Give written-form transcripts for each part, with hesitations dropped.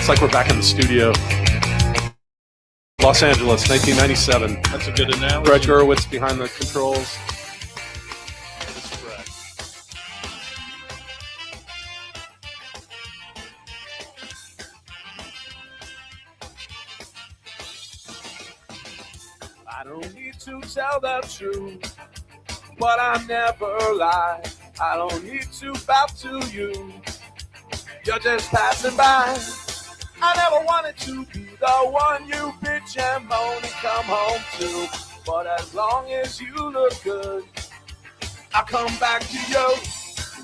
Looks like we're back in the studio. Los Angeles, 1997. That's a good analogy. Brett Gurewitz behind the controls. That's correct. I don't need to tell the truth, but I never lie. I don't need to bow to you. You're just passing by. I never wanted to be the one you bitch and moan and come home to. But as long as you look good, I'll come back to you.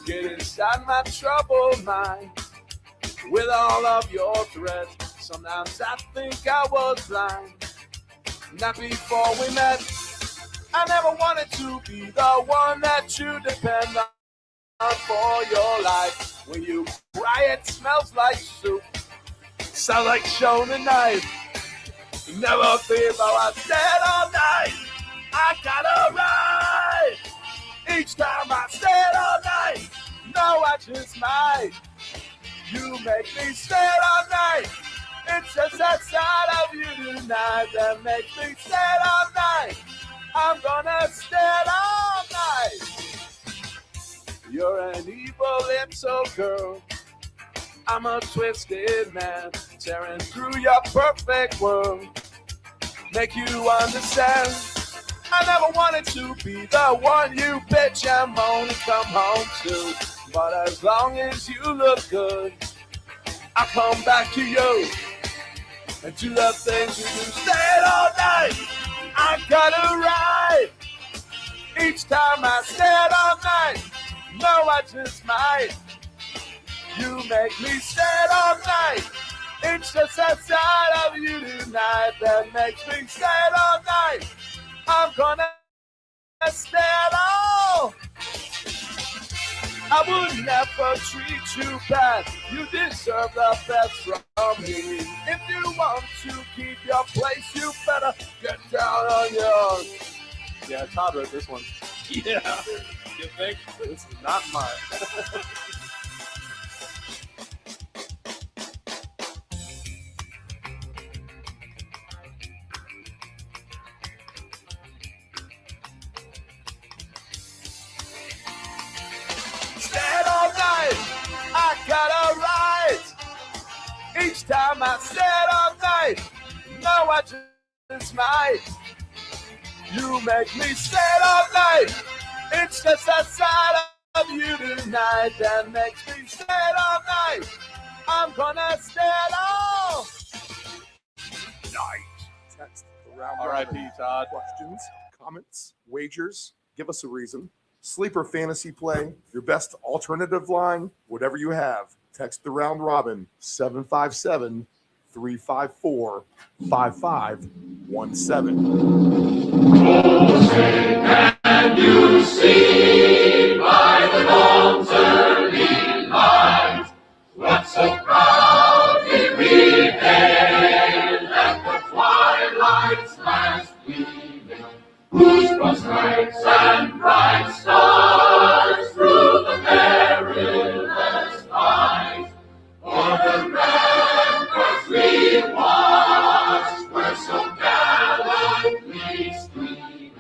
Get inside my troubled mind with all of your threats. Sometimes I think I was blind. Not before we met. I never wanted to be the one that you depend on for your life. When you cry, it smells like soup. Sound like Shona knife. Never think about what I said all night. I gotta ride. Each time I said all night. No, I just might. You make me stay all night. It's just that side of you tonight that makes me stay all night. I'm gonna stay all night. You're an evil little girl. I'm a twisted man, tearing through your perfect world. Make you understand. I never wanted to be the one you bitch and moan and come home to. But as long as you look good, I'll come back to you and do the things you do. Stay all night. I gotta ride. Each time I stay all night. No, I just might. You make me stay all night. It's just that side of you tonight that makes me stay all night. I'm gonna stay all. I would never treat you bad. You deserve the best from me. If you want to keep your place, you better get down on yours. Yeah, Todd wrote this one. Yeah. You think? This is not mine. Stand all night, I gotta ride. Each time I stand all night, no, I just might. You make me stand all night. It's just that side of you tonight that makes me stand all night. I'm gonna stand all night. Text the round R.I.P. Todd. questions, comments, wagers. Give us a reason. Sleeper fantasy play, your best alternative line, whatever you have. Text the round robin 757-354-5517. Can you see by the dawn's early light what so proudly we hailed at the twilight's last gleaming, whose broad stripes and bright stars through the perilous fight o'er the ramparts we watched were so gallantly streaming.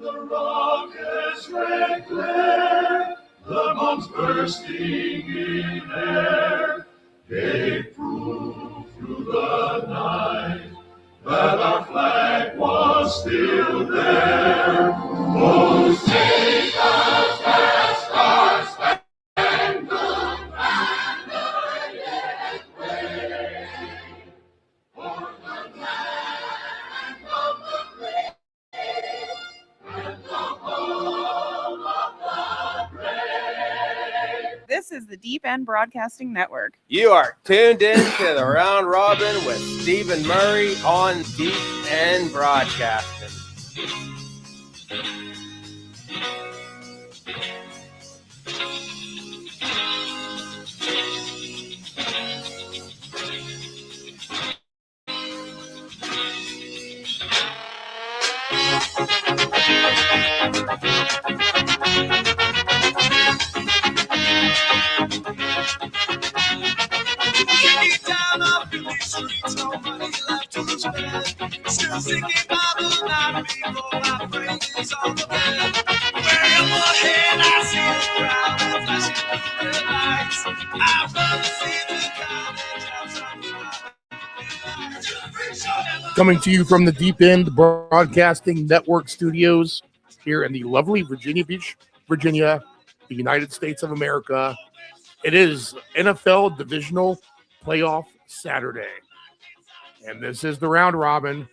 The rocket's red glare, the bombs bursting in air, gave proof through the night that our flag was still there. Oh, take us past our spangled banner yet wave, for the land of the brave. This is the Deep End Broadcasting Network. You are tuned in to the Round Robin with Stephen Murray on Deep End Broadcasting. Anytime Coming to you from the Deep End Broadcasting Network studios here in the lovely Virginia Beach, Virginia, the United States of America. It is NFL Divisional Playoff Saturday. And this is the round robin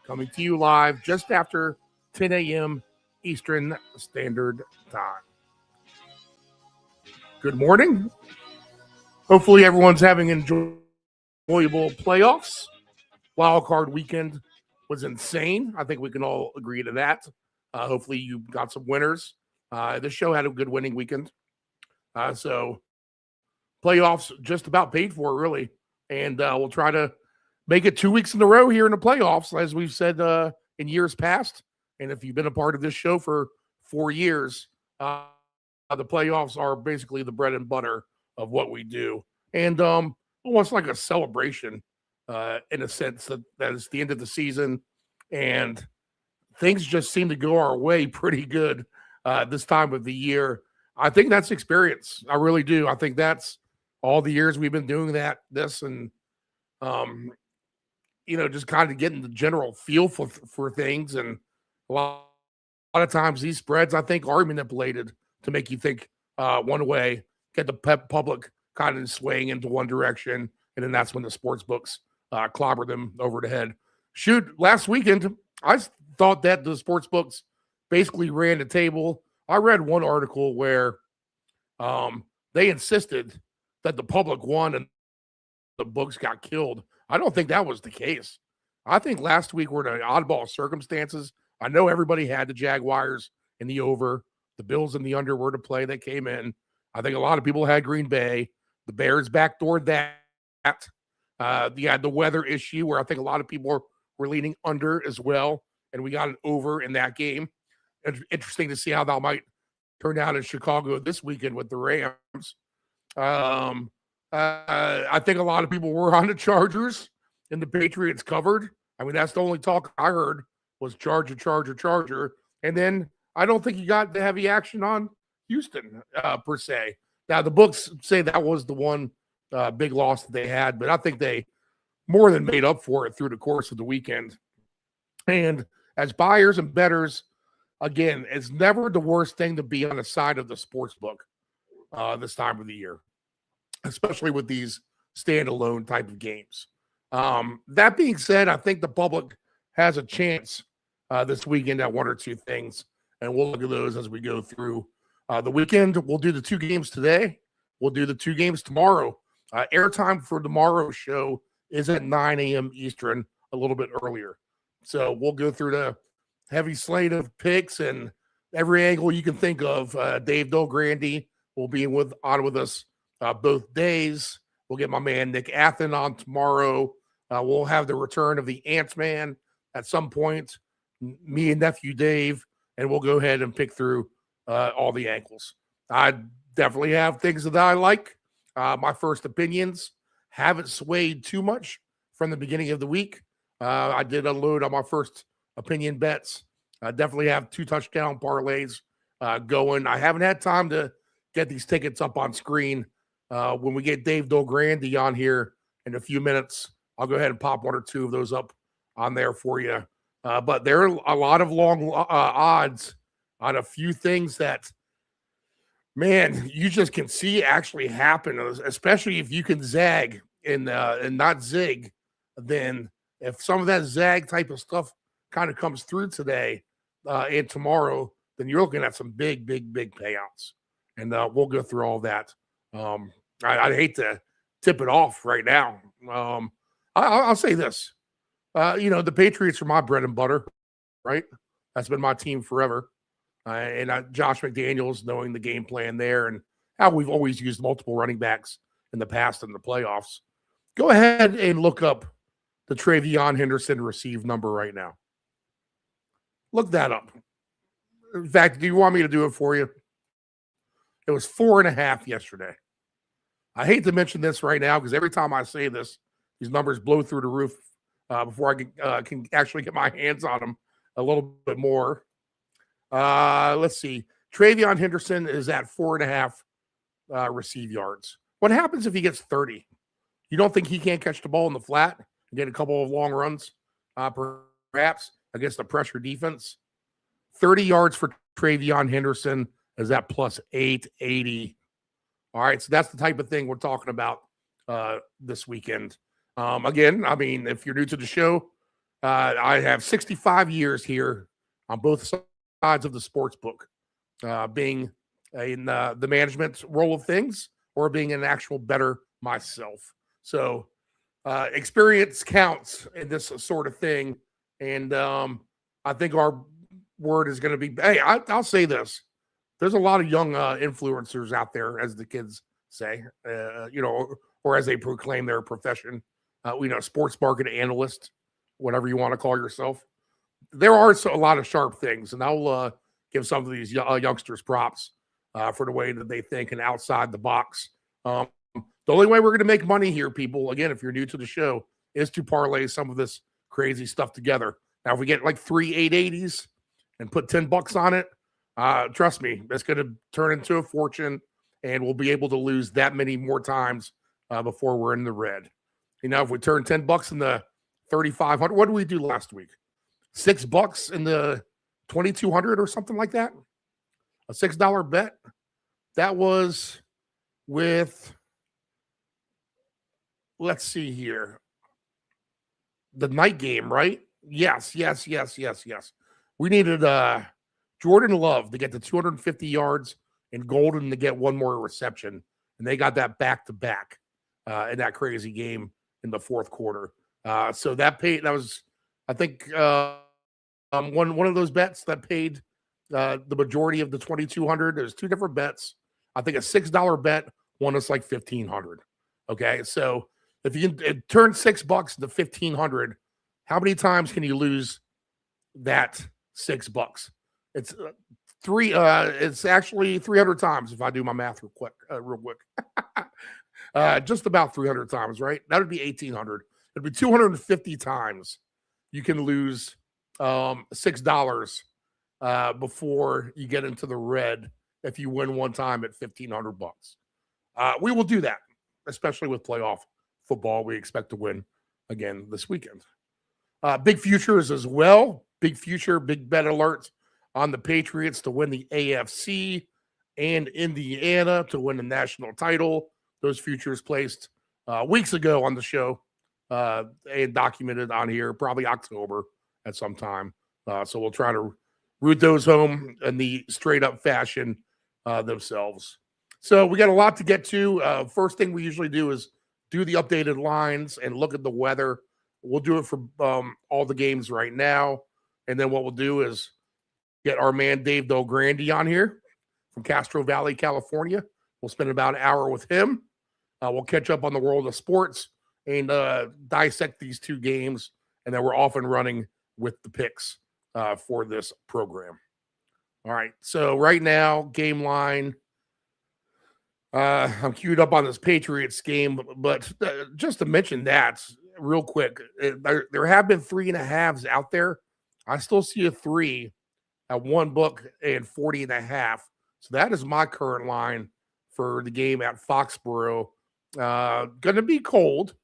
coming to you live just after 10 a.m. Eastern Standard Time. Good morning. Hopefully everyone's having enjoyable playoffs. Wild card weekend was insane. I think we can all agree to that. Hopefully you got some winners. The show had a good winning weekend. So playoffs just about paid for, really. And we'll try to make it 2 weeks in a row here in the playoffs, as we've said in years past. And if you've been a part of this show for 4 years, the playoffs are basically the bread and butter of what we do. And almost like a celebration in a sense that it's the end of the season. And things just seem to go our way pretty good this time of the year. I think that's experience. I really do. I think that's all the years we've been doing this and, just kind of getting the general feel for things. And a lot of times these spreads, I think, are manipulated to make you think one way, get the public kind of swaying into one direction. And then that's when the sports books clobber them over the head. Shoot, last weekend, I thought that the sports books basically ran the table. I read one article where they insisted that the public won and the books got killed. I don't think that was the case. I think last week were the oddball circumstances. I know everybody had the Jaguars in the over. The Bills in the under were to play that came in. I think a lot of people had Green Bay. The Bears backdoored that. You had the weather issue where I think a lot of people were leaning under as well, and we got an over in that game. It's interesting to see how that might turn out in Chicago this weekend with the Rams. I think a lot of people were on the Chargers, and the Patriots covered. I mean, that's the only talk I heard was Charger. And then I don't think you got the heavy action on Houston per se. Now, the books say that was the one big loss that they had, but I think they more than made up for it through the course of the weekend. And as buyers and bettors, again, it's never the worst thing to be on the side of the sports book this time of the year, especially with these standalone type of games. That being said, I think the public has a chance this weekend at one or two things, and we'll look at those as we go through the weekend. We'll do the 2 games today. We'll do the 2 games tomorrow. Airtime for tomorrow's show is at 9 a.m. Eastern, a little bit earlier. So we'll go through the heavy slate of picks and every angle you can think of. Dave Dolgrandi will be on with us both days. We'll get my man Nick Athen on tomorrow. We'll have the return of the Ant-Man at some point, me and nephew Dave, and we'll go ahead and pick through all the angles. I definitely have things that I like. My first opinions haven't swayed too much from the beginning of the week. I did unload on my first opinion bets. I definitely have 2 touchdown parlays going. I haven't had time to get these tickets up on screen. When we get Dave Dolgrandi on here in a few minutes, I'll go ahead and pop 1 or 2 of those up on there for you. But there are a lot of long odds on a few things that, man, you just can see actually happen, especially if you can zag and not zig. Then if some of that zag type of stuff kind of comes through today and tomorrow, then you're looking at some big payouts. And we'll go through all that. I'd hate to tip it off right now. I'll say this. The Patriots are my bread and butter, right? That's been my team forever. And Josh McDaniels, knowing the game plan there and how we've always used multiple running backs in the past in the playoffs. Go ahead and look up the Travion Henderson receive number right now. Look that up. In fact, do you want me to do it for you? It was 4.5 yesterday. I hate to mention this right now because every time I say this, these numbers blow through the roof before I can actually get my hands on them. a little bit more. Let's see. Travion Henderson is at 4.5 receive yards. What happens if he gets 30? You don't think he can't catch the ball in the flat and get a couple of long runs, perhaps, against the pressure defense? 30 yards for Travion Henderson is at plus 880. All right, so that's the type of thing we're talking about this weekend. Again, I mean, if you're new to the show, I have 65 years here on both sides of the sports book, being in the management role of things or being an actual bettor myself. So experience counts in this sort of thing. And I think our word is going to be, hey, I'll say this. There's a lot of young influencers out there, as the kids say, or as they proclaim their profession. Sports market analyst, whatever you want to call yourself. There are a lot of sharp things, and I'll give some of these youngsters props for the way that they think and outside the box. The only way we're going to make money here, people, again, if you're new to the show, is to parlay some of this crazy stuff together. Now, if we get like 3 880s and put $10 on it, trust me, it's going to turn into a fortune, and we'll be able to lose that many more times before we're in the red. If we turn $10 in the 3,500, what did we do last week? $6 in the 2,200 or something like that. A $6 bet. That was with, let's see here, the night game, right? Yes. We needed Jordan Love to get to 250 yards and Golden to get one more reception, and they got that back-to-back in that crazy game in the fourth quarter. So that paid. That was, I think, one of those bets that paid the majority of the 2,200. There's two different bets. I think a $6 bet won us like 1,500. Okay, so if you can turn $6 into 1,500, how many times can you lose that $6? It's it's actually 300 times if I do my math real quick. Just about 300 times, right? That would be 1,800. It'd be 250 times you can lose $6 before you get into the red if you win one time at $1,500. We will do that, especially with playoff football. We expect to win again this weekend. Big futures as well. Big future, big bet alert on the Patriots to win the AFC and Indiana to win the national title. Those futures placed weeks ago on the show and documented on here, probably October at some time. So we'll try to root those home in the straight up fashion themselves. So we got a lot to get to. First thing we usually do is do the updated lines and look at the weather. We'll do it for all the games right now. And then what we'll do is get our man Dave Del Grande on here from Castro Valley, California. We'll spend about an hour with him. We'll catch up on the world of sports and dissect these two games. And then we're off and running with the picks for this program. All right. So right now, game line. I'm queued up on this Patriots game, but just to mention that real quick, there have been 3.5s out there. I still see a 3 at one book and 40.5. So that is my current line for the game at Foxborough. Going to be cold.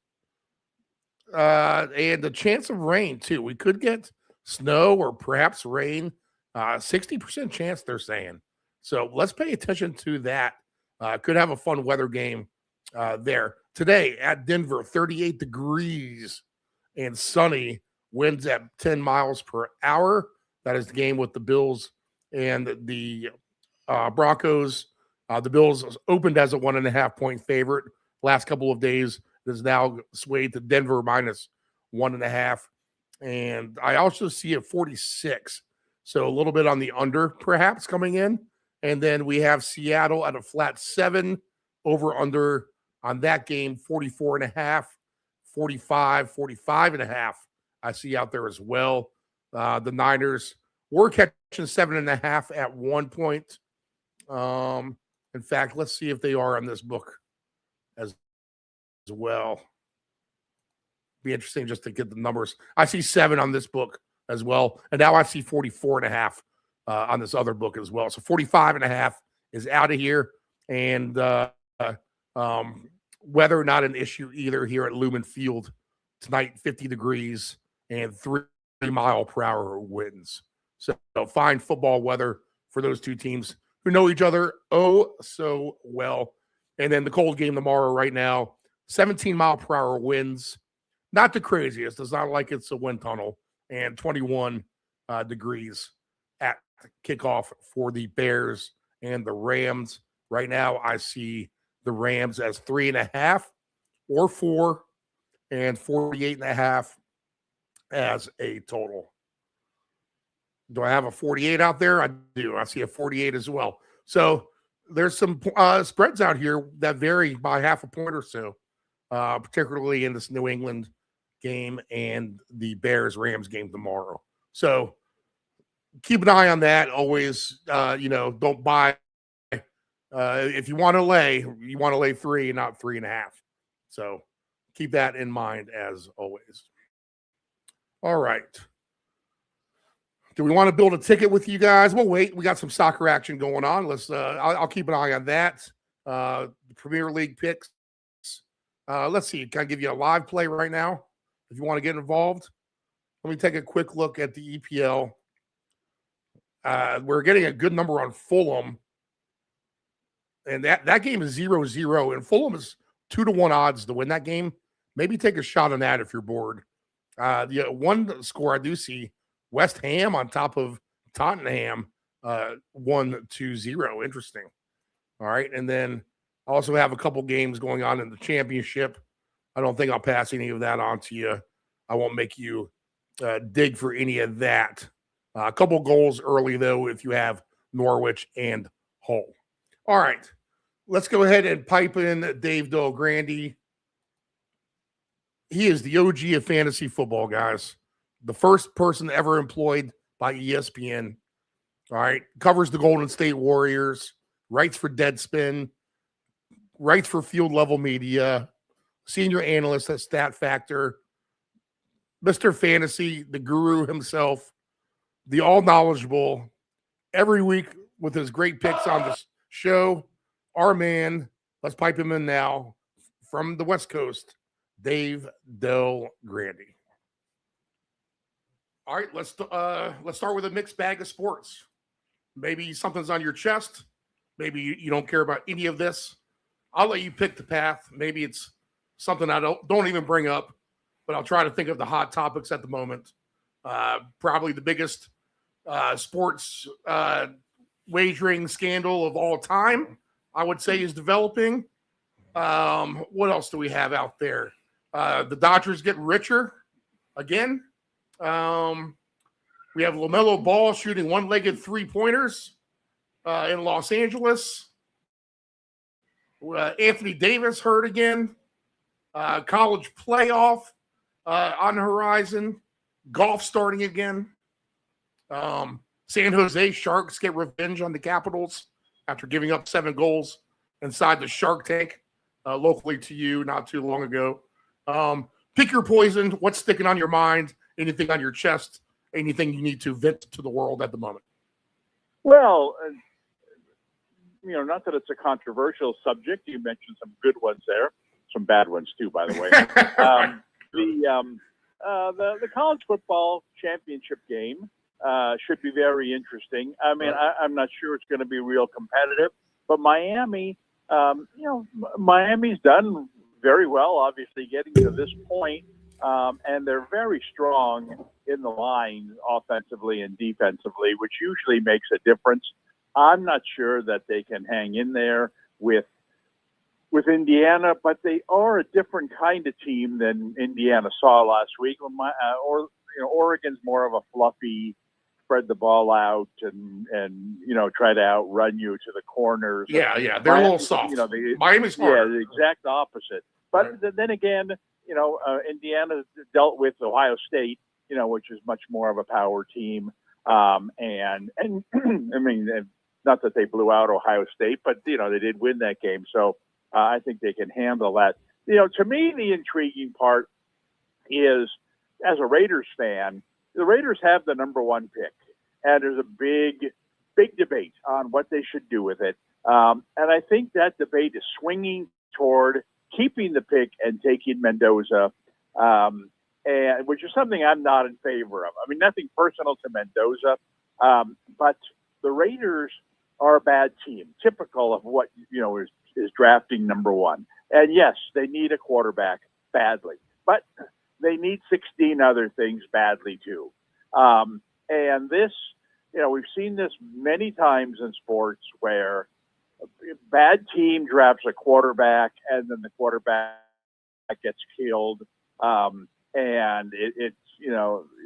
And the chance of rain, too. We could get snow or perhaps rain. 60% chance, they're saying. So let's pay attention to that. Could have a fun weather game there. Today at Denver, 38 degrees and sunny, winds at 10 miles per hour. That is the game with the Bills and the Broncos. The Bills opened as a 1.5-point favorite. Last couple of days, it is now swayed to Denver minus 1.5. And I also see it 46. So a little bit on the under, perhaps, coming in. And then we have Seattle at a flat 7, over under on that game, 44.5, 45, 45.5. I see out there as well. The Niners were catching 7.5 at one point. In fact, let's see if they are on this book as well. Be interesting just to get the numbers. I see 7 on this book as well. And now I see 44.5 on this other book as well. So 45.5 is out of here. And weather not an issue either here at Lumen Field tonight, 50 degrees and 3-mile-per-hour winds. So fine football weather for those two teams who know each other oh so well. And then the cold game tomorrow right now, 17-mile-per-hour winds. Not the craziest. It's not like it's a wind tunnel. And 21 degrees at kickoff for the Bears and the Rams. Right now, I see the Rams as 3.5 or 4 and 48.5 as a total. Do I have a 48 out there? I do. I see a 48 as well. So there's some spreads out here that vary by half a point or so, particularly in this New England game and the Bears-Rams game tomorrow. So keep an eye on that. Always, don't buy. If you want to lay 3 and not 3.5. So keep that in mind as always. All right. Do we want to build a ticket with you guys? Well, wait. We got some soccer action going on. Let's. I'll keep an eye on that. The Premier League picks. Let's see. Can I give you a live play right now? If you want to get involved, let me take a quick look at the EPL. We're getting a good number on Fulham, and that game is 0-0, and Fulham is 2-1 odds to win that game. Maybe take a shot on that if you're bored. The one score I do see, West Ham on top of Tottenham, 1-0. Interesting. All right, and then I also have a couple games going on in the championship. I don't think I'll pass any of that on to you. I won't make you dig for any of that. A couple goals early, though, if you have Norwich and Hull. All right, let's go ahead and pipe in Dave Del Grande. He is the OG of fantasy football, guys. The first person ever employed by ESPN. All right, covers the Golden State Warriors, writes for Deadspin, writes for Field Level Media, senior analyst at Stat Factor, Mr. Fantasy, the guru himself, the all-knowledgeable, every week with his great picks on this show, our man, let's pipe him in now, from the West Coast, Dave Del Grande. All right, let's start with a mixed bag of sports. Maybe something's on your chest. Maybe you don't care about any of this. I'll let you pick the path. Maybe it's something I don't even bring up, but I'll try to think of the hot topics at the moment. Probably the biggest sports wagering scandal of all time, I would say, is developing. What else do we have out there? The Dodgers get richer again. We have LaMelo Ball shooting one-legged three-pointers in Los Angeles. Anthony Davis hurt again. College playoff on the horizon. Golf starting again. San Jose Sharks get revenge on the Capitals after giving up 7 goals inside the Shark Tank locally to you not too long ago. Pick your poison. What's sticking on your mind? Anything on your chest? Anything you need to vent to the world at the moment? Well, not that it's a controversial subject. You mentioned some good ones there, some bad ones too, by the way. The college football championship game should be very interesting. I mean, I'm not sure it's going to be real competitive, but Miami's done very well, obviously, getting to this point. And they're very strong in the line offensively and defensively, which usually makes a difference. I'm not sure that they can hang in there with Indiana, but they are a different kind of team than Indiana saw last week. Oregon's more of a fluffy, spread the ball out and try to outrun you to the corners. Yeah, they're a little soft. Miami's hard. Yeah, the exact opposite. But then again, Indiana dealt with Ohio State, which is much more of a power team. And I mean, not that they blew out Ohio State, but, they did win that game. So I think they can handle that. To me, the intriguing part is, as a Raiders fan, the Raiders have the number one pick, and there's a big debate on what they should do with it. And I think that debate is swinging toward keeping the pick and taking Mendoza, and which is something I'm not in favor of. I mean, nothing personal to Mendoza, but the Raiders are a bad team, typical of what is drafting number one. And yes, they need a quarterback badly, but they need 16 other things badly too. And this, we've seen this many times in sports where a bad team drafts a quarterback and then the quarterback gets killed. And it's,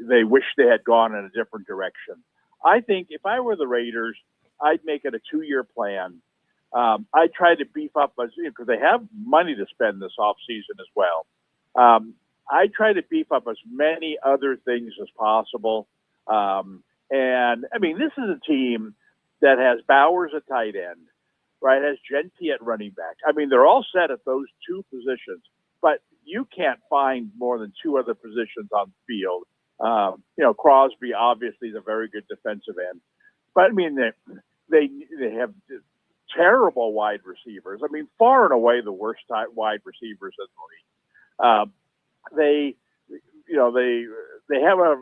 they wish they had gone in a different direction. I think if I were the Raiders, I'd make it a 2-year plan. I'd try to beef up, because they have money to spend this offseason as well. I'd try to beef up as many other things as possible. And, I mean, this is a team that has Bowers at tight end, right, has Genti at running back. I mean, they're all set at those two positions, but you can't find more than two other positions on the field. Crosby obviously is a very good defensive end. But, I mean, they have terrible wide receivers. I mean, far and away the worst wide receivers in the league. They have a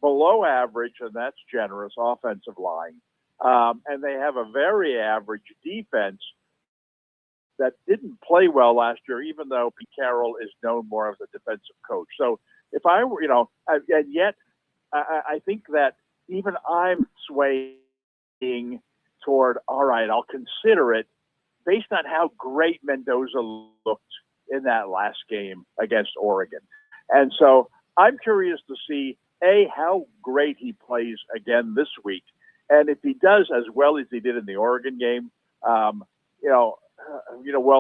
below average, and that's generous, offensive line. And they have a very average defense that didn't play well last year, even though Pete Carroll is known more as a defensive coach. So if I were, and yet I think that even I'm swaying toward, all right, I'll consider it based on how great Mendoza looked in that last game against Oregon. And so I'm curious to see, how great he plays again this week. And if he does as well as he did in the Oregon game, will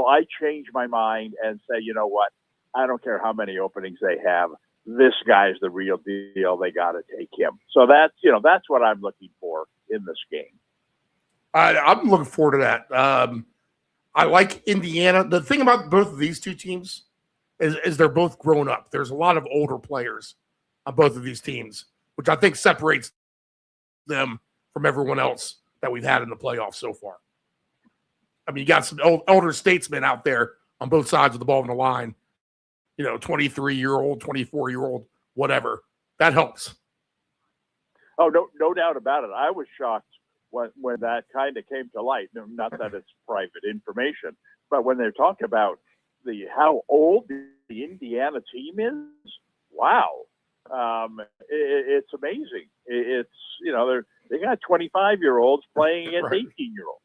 I change my mind and say, you know what, I don't care how many openings they have. This guy's the real deal. They got to take him. So that's what I'm looking for in this game. I'm looking forward to that. I like Indiana. The thing about both of these two teams is they're both grown up. There's a lot of older players on both of these teams, which I think separates them from everyone else that we've had in the playoffs so far. I mean, you got some older statesmen out there on both sides of the ball in the line, 23-year-old, 24-year-old, whatever. That helps. Oh, no doubt about it. I was shocked when that kind of came to light. Not that it's private information, but when they talk about how old the Indiana team is, wow. It's amazing. It's, they got 25-year-olds playing against 18-year-olds.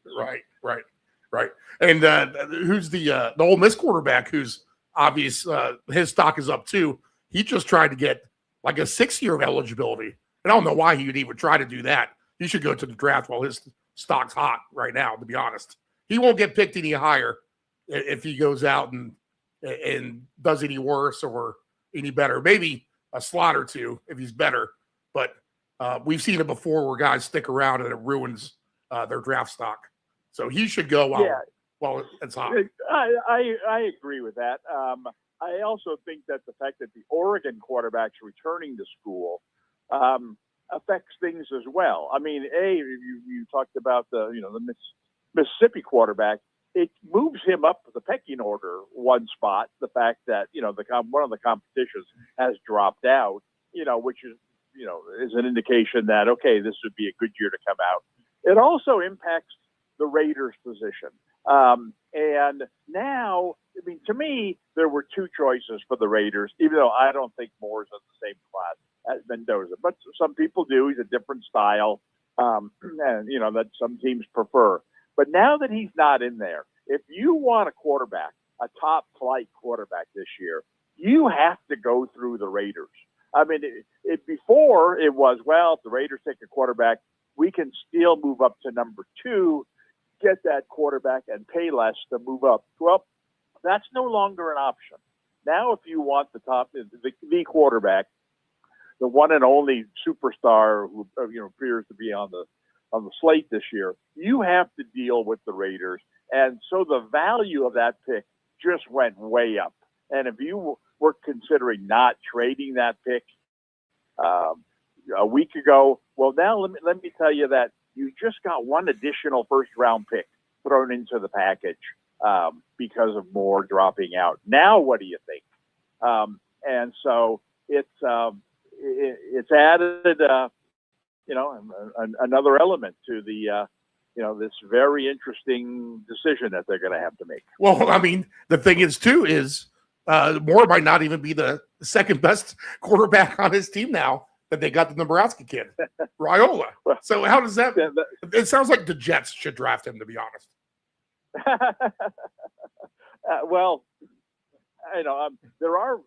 Right. And who's the Ole Miss quarterback who's obvious, his stock is up too. He just tried to get like a 6-year of eligibility. And I don't know why he would even try to do that. He should go to the draft while his stock's hot right now, to be honest. He won't get picked any higher if he goes out and does any worse or any better. Maybe a slot or two if he's better. But we've seen it before where guys stick around and it ruins their draft stock. So he should go while it's hot. I agree with that. I also think that the fact that the Oregon quarterback's returning to school affects things as well. I mean, you talked about the Mississippi quarterback. It moves him up the pecking order one spot. The fact that one of the competitions has dropped out, which is an indication that this would be a good year to come out. It also impacts the Raiders' position. And now, I mean, to me, there were two choices for the Raiders, even though I don't think Moore's in the same class as Mendoza. But some people do. He's a different style, and, that some teams prefer. But now that he's not in there, if you want a quarterback, a top-flight quarterback this year, you have to go through the Raiders. I mean, before it was, if the Raiders take a quarterback, we can still move up to number 2, get that quarterback and pay less to move up. Well, that's no longer an option. Now, if you want the quarterback, the one and only superstar who appears to be on the slate this year, you have to deal with the Raiders. And so the value of that pick just went way up. And if you were considering not trading that pick, a week ago. Well, now let me tell you that you just got one additional first-round pick thrown into the package because of Moore dropping out. Now, what do you think? And so it's added, another element to the, this very interesting decision that they're going to have to make. Well, I mean, the thing is, too, is Moore might not even be the second best quarterback on his team now that they got the Nebraska kid, Raiola. So how does that – it sounds like the Jets should draft him, to be honest. There are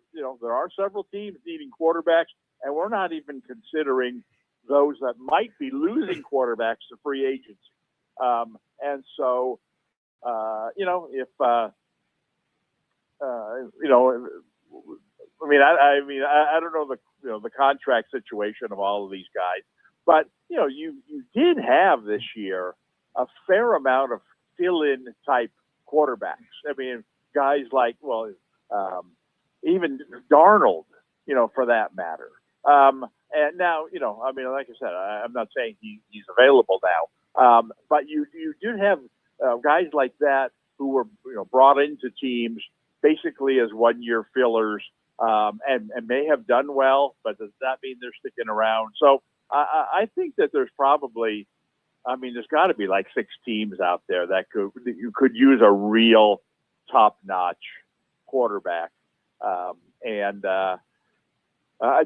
several teams needing quarterbacks, and we're not even considering those that might be losing quarterbacks to free agency. And so, if I don't know the contract situation of all of these guys, but you did have this year a fair amount of fill-in type quarterbacks. I mean, guys like even Darnold, for that matter. And now, like I said, I'm not saying he's available now, but you did have guys like that who were brought into teams basically as one-year fillers, and may have done well, but does that mean they're sticking around? So I think that there's probably, there's got to be like 6 teams out there that you could use a real top-notch quarterback, and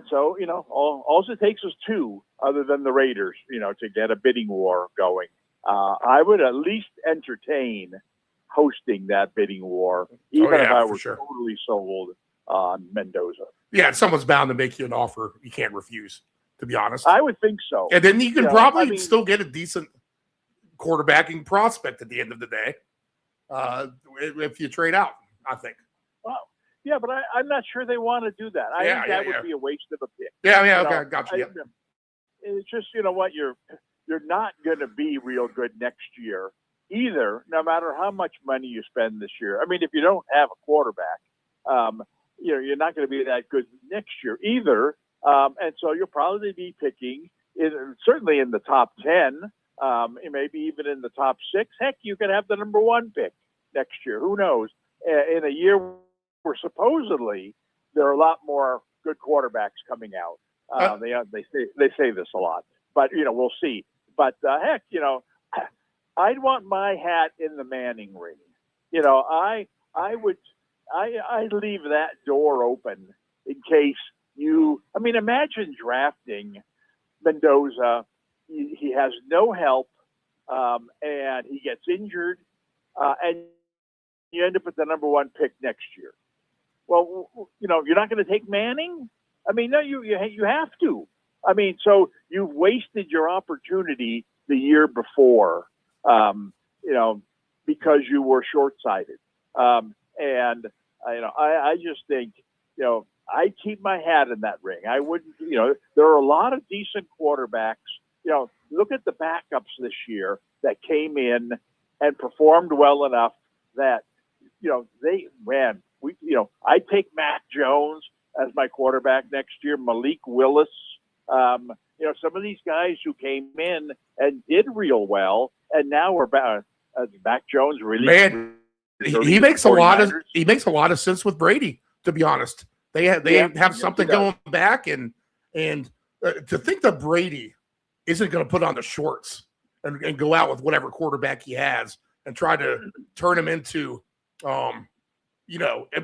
so all it takes is 2, other than the Raiders, to get a bidding war going. I would at least entertain hosting that bidding war, even if I were totally sold on Mendoza. Yeah, someone's bound to make you an offer you can't refuse, to be honest. I would think so. And then you can probably still get a decent quarterbacking prospect at the end of the day if you trade out, I think. Well, yeah, but I'm not sure they want to do that. I think that would be a waste of a pick. Okay, gotcha. It's just, what, you're not going to be real good next year either, no matter how much money you spend this year. I mean, if you don't have a quarterback, you're not going to be that good next year either. And so you'll probably be picking certainly in the top 10, maybe even in the top 6. Heck, you could have the number 1 pick next year. Who knows? In a year where supposedly there are a lot more good quarterbacks coming out. They say this a lot, but we'll see. But heck, I'd want my hat in the Manning ring. I leave that door open in case imagine drafting Mendoza. He has no help, and he gets injured, and you end up with the number 1 pick next year. Well, you're not going to take Manning? No, you have to. So you've wasted your opportunity the year before, because you were short-sighted. And I just think, I keep my hat in that ring. I wouldn't, there are a lot of decent quarterbacks. Look at the backups this year that came in and performed well enough that, I take Mac Jones as my quarterback next year, Malik Willis. Some of these guys who came in and did real well, and now we're back. Mac Jones really, he makes a lot of sense with Brady. To be honest, they have something going back, and to think that Brady isn't going to put on the shorts and go out with whatever quarterback he has and try to turn him into,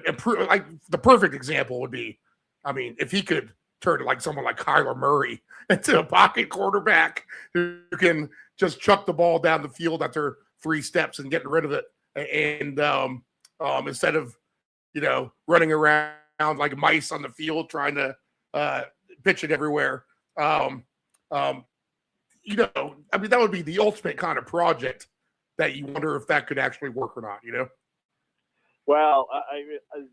improve. Like the perfect example would be, if he could turn like someone like Kyler Murray into a pocket quarterback who can just chuck the ball down the field after 3 steps and getting rid of it, and instead of running around like mice on the field trying to pitch it everywhere. That would be the ultimate kind of project that you wonder if that could actually work or not. Well,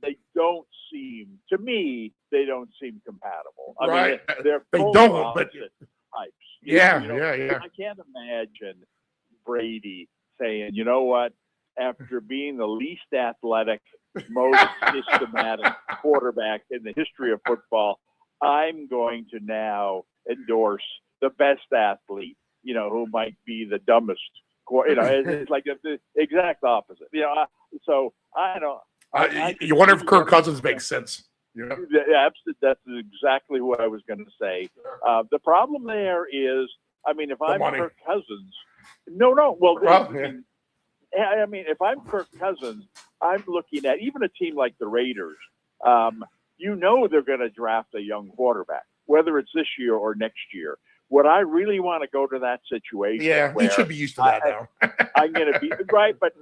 they don't seem compatible. Right. They're they full don't, but types. Yeah. I can't imagine Brady saying, "You know what? After being the least athletic, most systematic quarterback in the history of football, I'm going to now endorse the best athlete, who might be the dumbest. It's like the exact opposite. So I don't. You wonder if Kirk Cousins makes sense. Yeah, that's exactly what I was going to say. The problem there is, if I'm money. Kirk Cousins, no. Well, yeah. if I'm Kirk Cousins, I'm looking at even a team like the Raiders. They're going to draft a young quarterback, whether it's this year or next year. Would I really want to go to that situation? Yeah, where he should be used to that now. I'm going to be right, but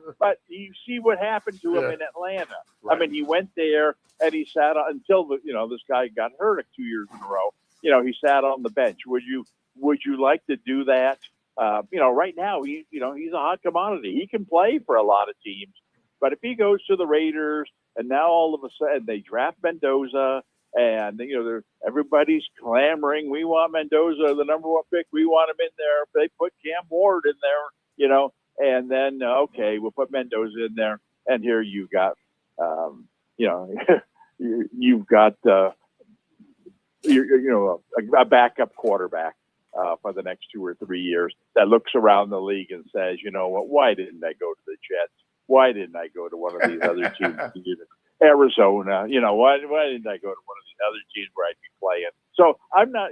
you see what happened to him in Atlanta. Right. He went there and he sat on, until this guy got hurt 2 years in a row. He sat on the bench. Would you like to do that? Right now he's a hot commodity. He can play for a lot of teams, but if he goes to the Raiders and now all of a sudden they draft Mendoza. And everybody's clamoring. We want Mendoza, the number one pick. We want him in there. They put Cam Ward in there, and then we'll put Mendoza in there. And here you've got, you've got, a backup quarterback for the next 2 or 3 years that looks around the league and says, you know what? Why didn't I go to the Jets? Why didn't I go to one of these other teams? Arizona, why didn't I go to one of these other teams where I'd be playing? So I'm not,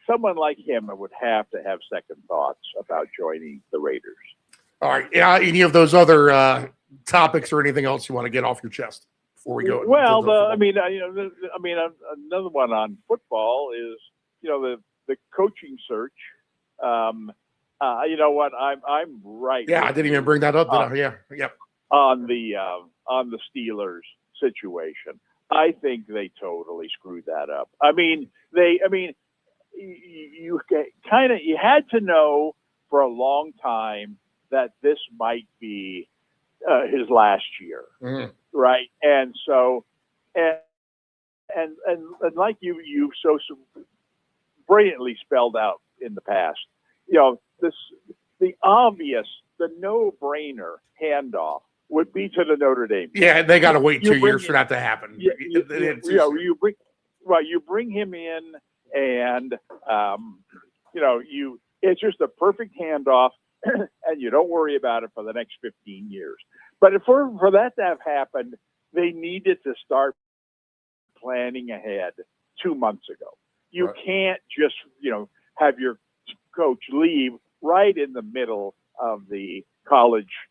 someone like him would have to have second thoughts about joining the Raiders. All right. Yeah. Any of those other topics or anything else you want to get off your chest before we go? Well, another one on football is, the coaching search. You know what? I'm right. Yeah, I didn't even bring that up. Did I? Yeah. Yep. On the Steelers situation, I think they totally screwed that up. You had to know for a long time that this might be his last year, right? And so, and like you so brilliantly spelled out in the past, the no-brainer handoff would be to the Notre Dame. Yeah, they got to wait 2 years for that to happen. You bring him in, and it's just a perfect handoff, and you don't worry about it for the next 15 years. But for that to have happened, they needed to start planning ahead 2 months ago. You can't just have your coach leave right in the middle of the college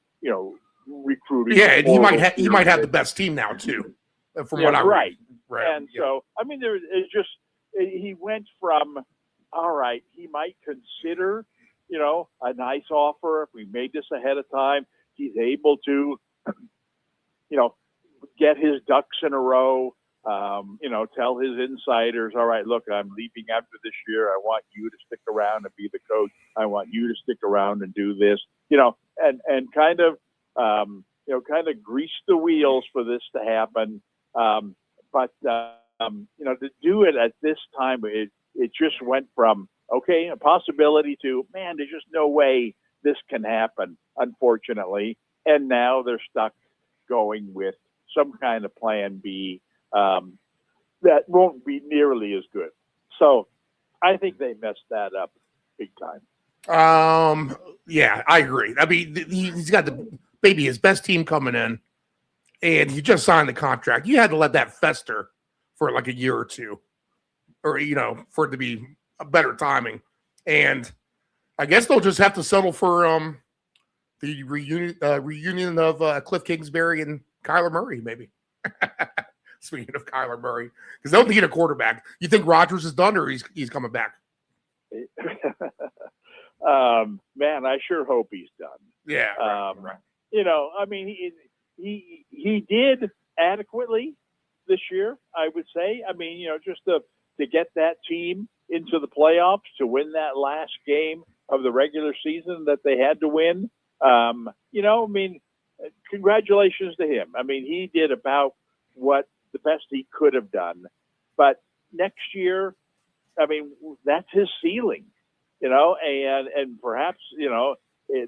recruiting. Yeah, and he might have the best team now too, from what I read. Right. And so he went from, all right, he might consider a nice offer if we made this ahead of time. He's able to get his ducks in a row. Tell his insiders, all right, look, I'm leaving after this year. I want you to stick around and be the coach. I want you to stick around and do this, and kind of grease the wheels for this to happen. But to do it at this time, it just went from, okay, a possibility to, man, there's just no way this can happen, unfortunately. And now they're stuck going with some kind of plan B that won't be nearly as good. So I think they messed that up big time. Yeah, I agree. He's got his best team coming in, and he just signed the contract. You had to let that fester for like a year or two, or for it to be a better timing. And I guess they'll just have to settle for the reunion of Cliff Kingsbury and Kyler Murray, maybe. Speaking of Kyler Murray, because they'll need a quarterback. You think Rodgers is done, or he's coming back? Man, I sure hope he's done. Yeah. Right. He did adequately this year, I would say. Just to get that team into the playoffs, to win that last game of the regular season that they had to win. Congratulations to him. He did about what the best he could have done. But next year, that's his ceiling, and perhaps,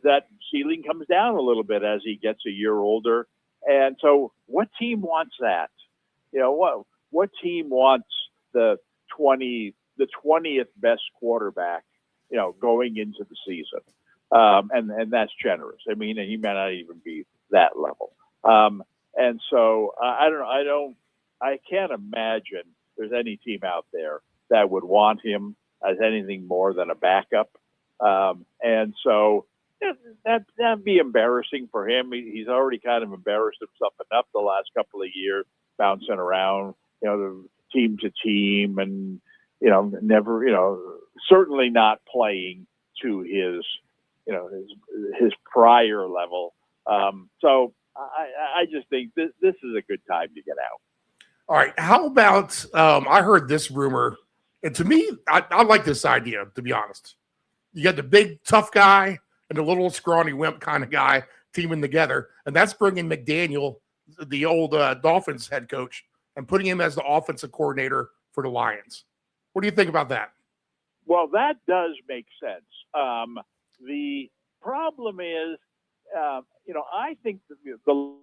that ceiling comes down a little bit as he gets a year older. And so what team wants that? What team wants the the 20th best quarterback, going into the season. And that's generous. I mean, and he may not even be that level. And so I don't know. I can't imagine there's any team out there that would want him as anything more than a backup. And so that'd be embarrassing for him. He's already kind of embarrassed himself enough the last couple of years, bouncing around, the team to team, and never, certainly not playing to his prior level. So I just think this is a good time to get out. All right. How about I heard this rumor, and to me, I like this idea, to be honest. You got the big tough guy and the little scrawny wimp kind of guy teaming together, and that's bringing McDaniel, the old Dolphins head coach, and putting him as the offensive coordinator for the Lions. What do you think about that? Well, that does make sense. The problem is, I think the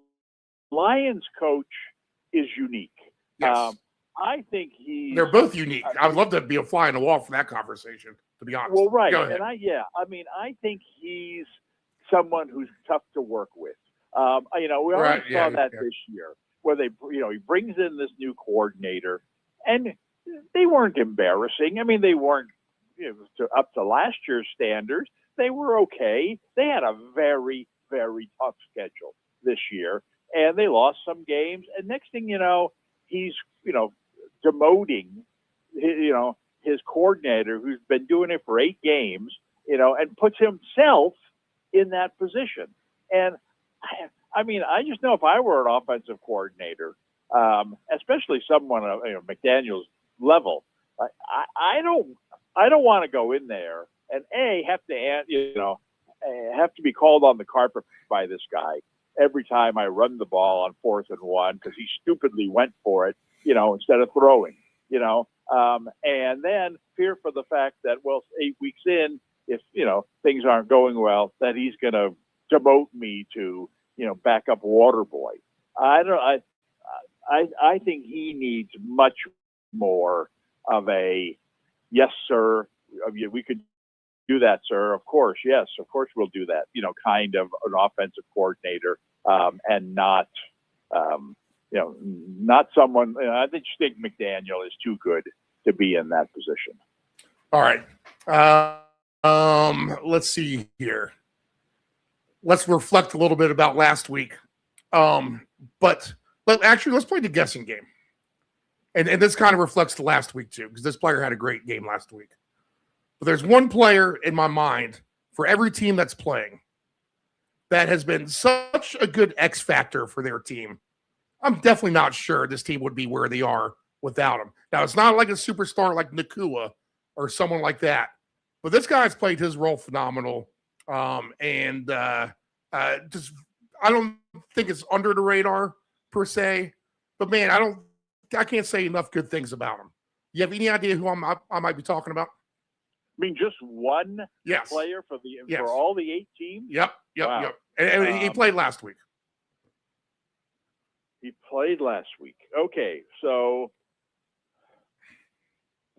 Lions coach is unique. Yes. I think they're both unique. I would love to be a fly on the wall for that conversation, to be honest. Well, right. Go ahead. And I think he's someone who's tough to work with. We already saw that this year, where he brings in this new coordinator, and they weren't embarrassing. I mean, they weren't up to last year's standards. They were okay. They had a very, very tough schedule this year, and they lost some games. And next thing you know, he's demoting his coordinator, who's been doing it for 8 games, and puts himself in that position. And I mean, I just know if I were an offensive coordinator, especially someone of McDaniel's level, I don't want to go in there and have to be called on the carpet by this guy every time I run the ball on 4th and 1 because he stupidly went for it, instead of throwing, and then fear for the fact that, 8 weeks in, if, things aren't going well, that he's going to demote me to, backup water boy. I think he needs much more of a yes, sir. We could do that, sir. Of course. Yes. Of course we'll do that, kind of an offensive coordinator, and not, not someone. I just think McDaniel is too good to be in that position. All right. Let's see here. Let's reflect a little bit about last week. But actually, let's play the guessing game. And this kind of reflects the last week, too, because this player had a great game last week. But there's one player in my mind for every team that's playing that has been such a good X factor for their team. I'm definitely not sure this team would be where they are without him. Now, it's not like a superstar like Nakua or someone like that. But this guy's played his role phenomenal. Just I don't think it's under the radar per se. But, man, I can't say enough good things about him. You have any idea who I might be talking about? I mean, just one player for all the 8 teams? Yep. Wow. And he played last week. He played last week. Okay, so,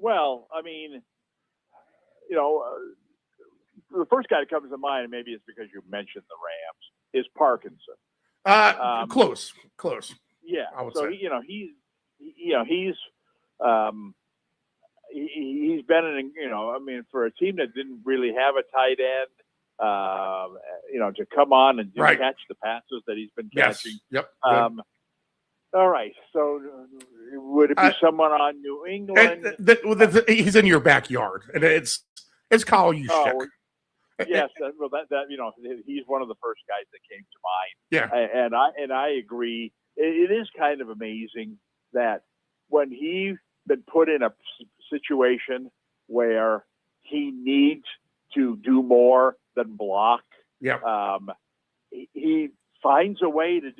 I mean, the first guy that comes to mind, and maybe it's because you mentioned the Rams, is Parkinson. Close. Yeah. I would so say. He's been in, for a team that didn't really have a tight end, to come on and catch the passes that he's been catching. Yep. All right. So would it be someone on New England? He's in your backyard, and it's Kyle Juszczyk. Oh, yes. He's one of the first guys that came to mind. Yeah. And I agree. It is kind of amazing that when he's been put in a situation where he needs to do more than block, he finds a way to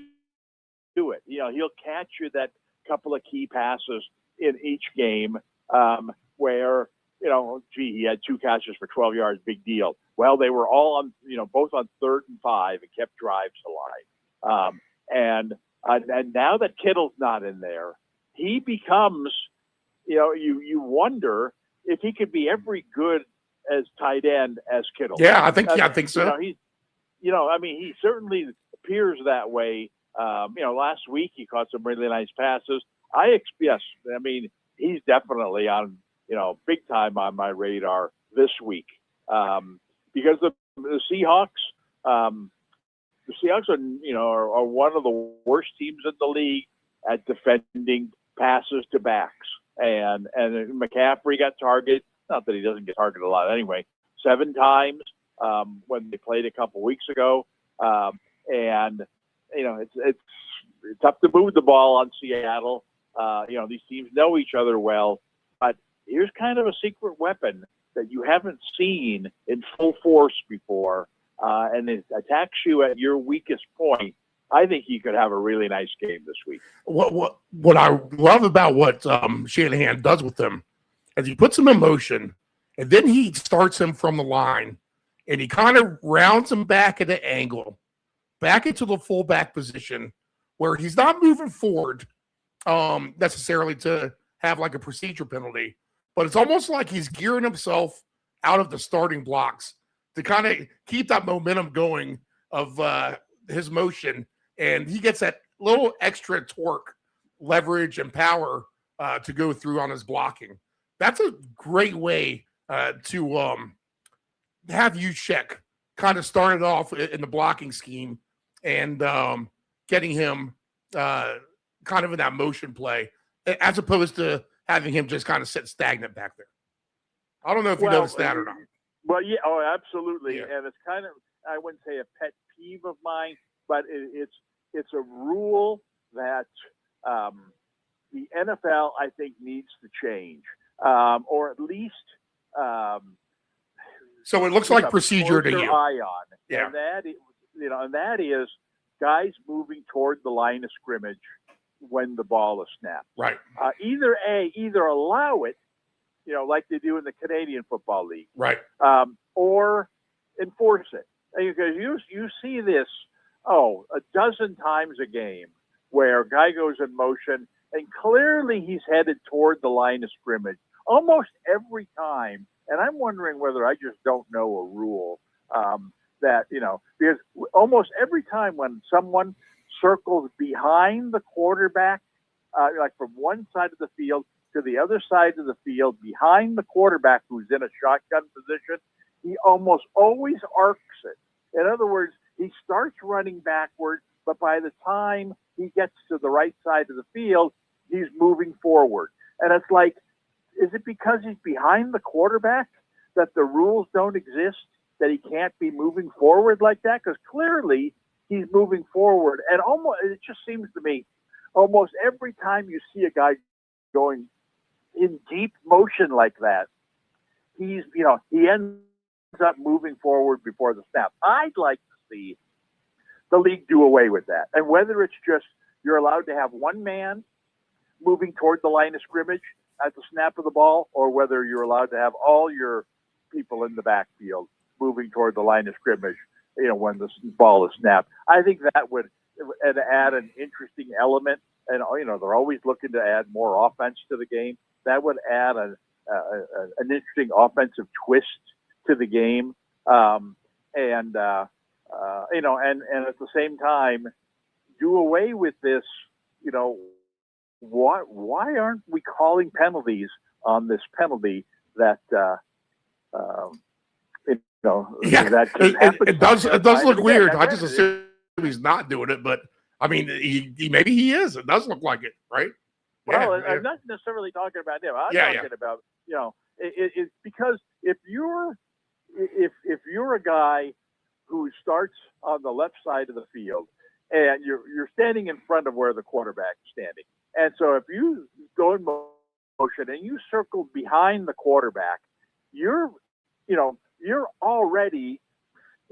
do it. He'll catch you that couple of key passes in each game, where, he had 2 catches for 12 yards, big deal. Well, they were all on, both on 3rd and 5 and kept drives alive. And now that Kittle's not in there, he becomes you wonder if he could be every good as tight end as Kittle. Yeah, I think so. He certainly appears that way. Last week he caught some really nice passes. He's definitely on, big time on my radar this week, because the Seahawks, are one of the worst teams in the league at defending passes to backs, and McCaffrey got targeted. Not that he doesn't get targeted a lot anyway. 7 times when they played a couple weeks ago, it's tough to move the ball on Seattle. These teams know each other well, but here's kind of a secret weapon that you haven't seen in full force before, and it attacks you at your weakest point. I think he could have a really nice game this week. What I love about what Shanahan does with him is he puts him in motion, and then he starts him from the line, and he kind of rounds him back at an angle, back into the fullback position, where he's not moving forward necessarily to have like a procedure penalty, but it's almost like he's gearing himself out of the starting blocks to kind of keep that momentum going of his motion, and he gets that little extra torque, leverage, and power to go through on his blocking. That's a great way to have you check kind of started off in the blocking scheme and getting him kind of in that motion play, as opposed to having him just kind of sit stagnant back there. I don't know if you noticed that or not. Well, yeah, absolutely. Yeah. And it's kind of, I wouldn't say a pet peeve of mine, but it's a rule that the NFL, I think, needs to change, or at least. So it looks like procedure to you. Eye on. Yeah. And that is guys moving toward the line of scrimmage when the ball is snapped. Right. Either allow it, like they do in the Canadian Football League. Right. Or enforce it. Because you see this, a dozen times a game where a guy goes in motion and clearly he's headed toward the line of scrimmage almost every time. And I'm wondering whether I just don't know a rule that, because almost every time when someone circles behind the quarterback, like from one side of the field to the other side of the field, behind the quarterback who's in a shotgun position, he almost always arcs it. In other words, he starts running backwards, but by the time he gets to the right side of the field, he's moving forward. And it's like, is it because he's behind the quarterback that the rules don't exist, that he can't be moving forward like that? Because clearly he's moving forward. And it just seems to me, almost every time you see a guy going in deep motion like that, he ends up moving forward before the snap. I'd like to see the league do away with that. And whether it's just you're allowed to have one man moving toward the line of scrimmage at the snap of the ball, or whether you're allowed to have all your people in the backfield moving toward the line of scrimmage, when the ball is snapped. I think that would add an interesting element. And, they're always looking to add more offense to the game. That would add an interesting offensive twist to the game. And at the same time, do away with this, why aren't we calling penalties on this penalty that, that it does look weird. I just assume he's not doing it, but I mean, maybe he is. It does look like it, right? Well, I'm not necessarily talking about him. I'm talking about, it's because if you're a guy who starts on the left side of the field and you're standing in front of where the quarterback is standing, and so if you go in motion and you circle behind the quarterback, you're already,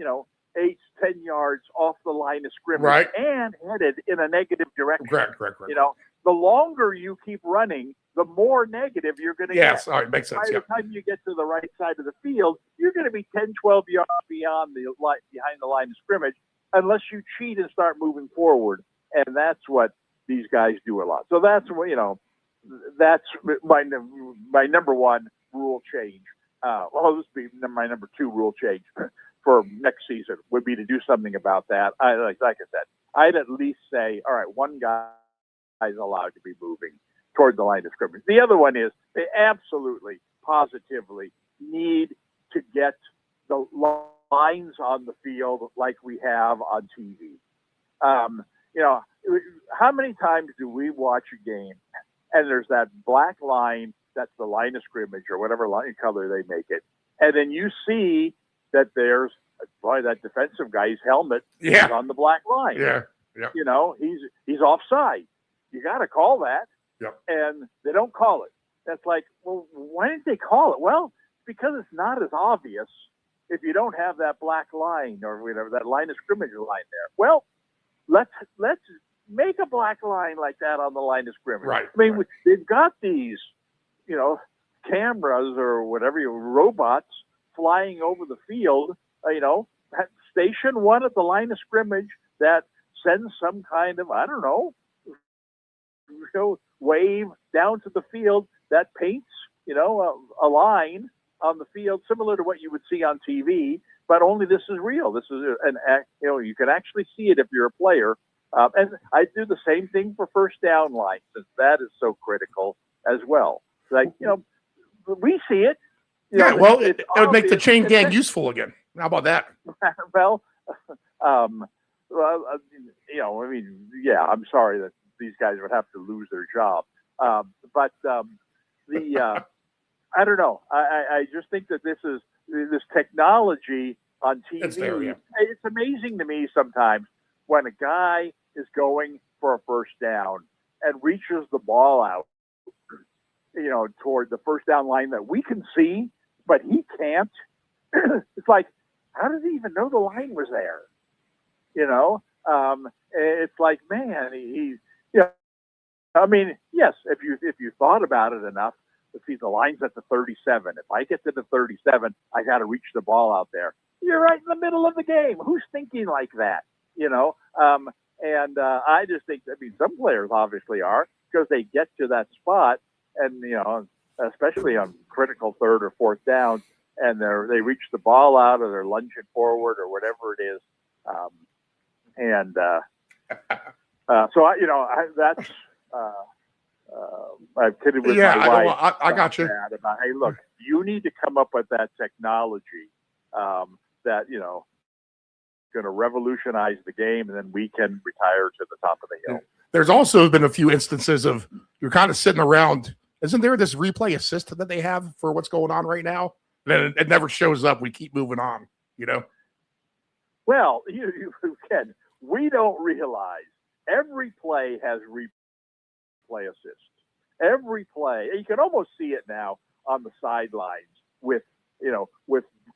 8-10 yards off the line of scrimmage, right, and headed in a negative direction. Correct. The longer you keep running, the more negative you're going to get. Yes, all right, makes sense. By the time you get to the right side of the field, you're going to be 10, 12 yards behind the line of scrimmage, unless you cheat and start moving forward. And that's what these guys do a lot. So that's what, that's my number one rule change. Well, this would be my number two rule change for next season would be to do something about that. Like I said, I'd at least say, all right, one guy is allowed to be moving toward the line of scrimmage. The other one is they absolutely, positively need to get the lines on the field like we have on TV. How many times do we watch a game and there's that black line that's the line of scrimmage or whatever line color they make it, and then you see that there's that defensive guy's helmet is on the black line. Yeah. He's offside. You got to call that. Yep. And they don't call it. That's like, well, why didn't they call it? Well, because it's not as obvious if you don't have that black line or whatever, that line of scrimmage line there. Well, let's make a black line like that on the line of scrimmage. Right. I mean, they've got these, cameras or whatever, robots flying over the field, station one at the line of scrimmage that sends some kind of, I don't know, wave down to the field that paints, a line on the field similar to what you would see on TV, but only this is real. This is you can actually see it if you're a player. And I do the same thing for first down lines, since that is so critical as well. Like, we see it. It would make the chain gang useful again. How about that? Well, I'm sorry that these guys would have to lose their job. But I don't know. I just think that this technology on TV. It's fair, yeah. It's amazing to me sometimes when a guy is going for a first down and reaches the ball out, toward the first down line that we can see, but he can't. It's like, how does he even know the line was there? It's like, man, I mean, yes, if you thought about it enough, let's see, the line's at the 37. If I get to the 37, I got to reach the ball out there. You're right in the middle of the game. Who's thinking like that? I just think, some players obviously are, because they get to that spot and, especially on critical third or fourth down, and they reach the ball out or they're lunging forward or whatever it is. I've kidded with my wife. I got you. About, hey, look, you need to come up with that technology that, going to revolutionize the game, and then we can retire to the top of the hill. There's also been a few instances of you're kind of sitting around. Isn't there this replay assist that they have for what's going on right now? Then it never shows up. We keep moving on, Well, Ken, we don't realize every play has replay assist. Every play, you can almost see it now on the sidelines with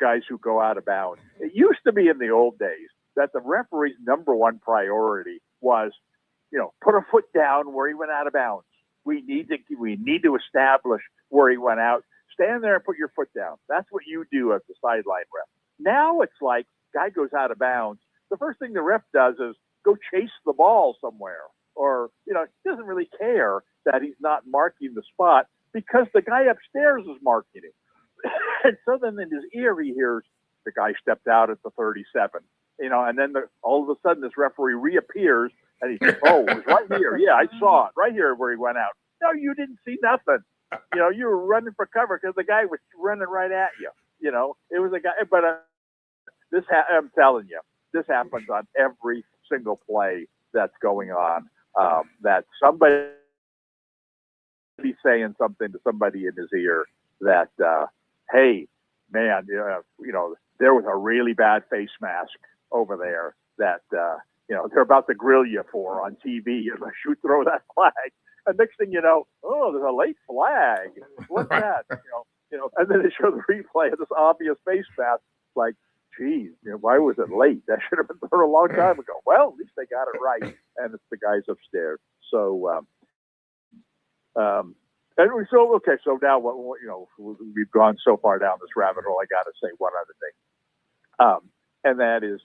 guys who go out of bounds. It used to be in the old days that the referee's number one priority was, put a foot down where he went out of bounds. We need to establish where he went out. Stand there and put your foot down. That's what you do as the sideline ref. Now it's like, guy goes out of bounds. The first thing the ref does is go chase the ball somewhere. Or, he doesn't really care that he's not marking the spot because the guy upstairs is marking it. And so then in his ear, he hears the guy stepped out at the 37, and then all of a sudden this referee reappears and he says, oh, it was right here. Yeah, I saw it right here where he went out. No, you didn't see nothing. You were running for cover because the guy was running right at you. It was a guy, but I'm telling you, this happens on every single play that's going on. That somebody saying something to somebody in his ear that, hey, man, there was a really bad face mask over there that, they're about to grill you for on TV unless you throw that flag. And next thing you know, oh, there's a late flag. What's that? And then they show the replay of this obvious face mask. Like, geez, why was it late? That should have been thrown a long time ago. Well, at least they got it right. And it's the guys upstairs. So, so now we've gone so far down this rabbit hole. I got to say one other thing, and that is,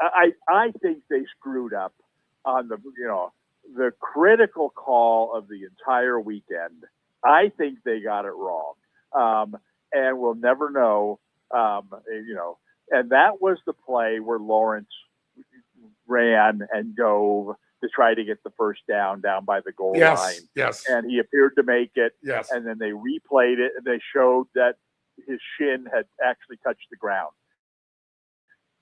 I think they screwed up on the the critical call of the entire weekend. I think they got it wrong, and we'll never know. And that was the play where Lawrence ran and dove to try to get the first down by the goal line. Yes. And he appeared to make it. Yes. And then they replayed it and they showed that his shin had actually touched the ground.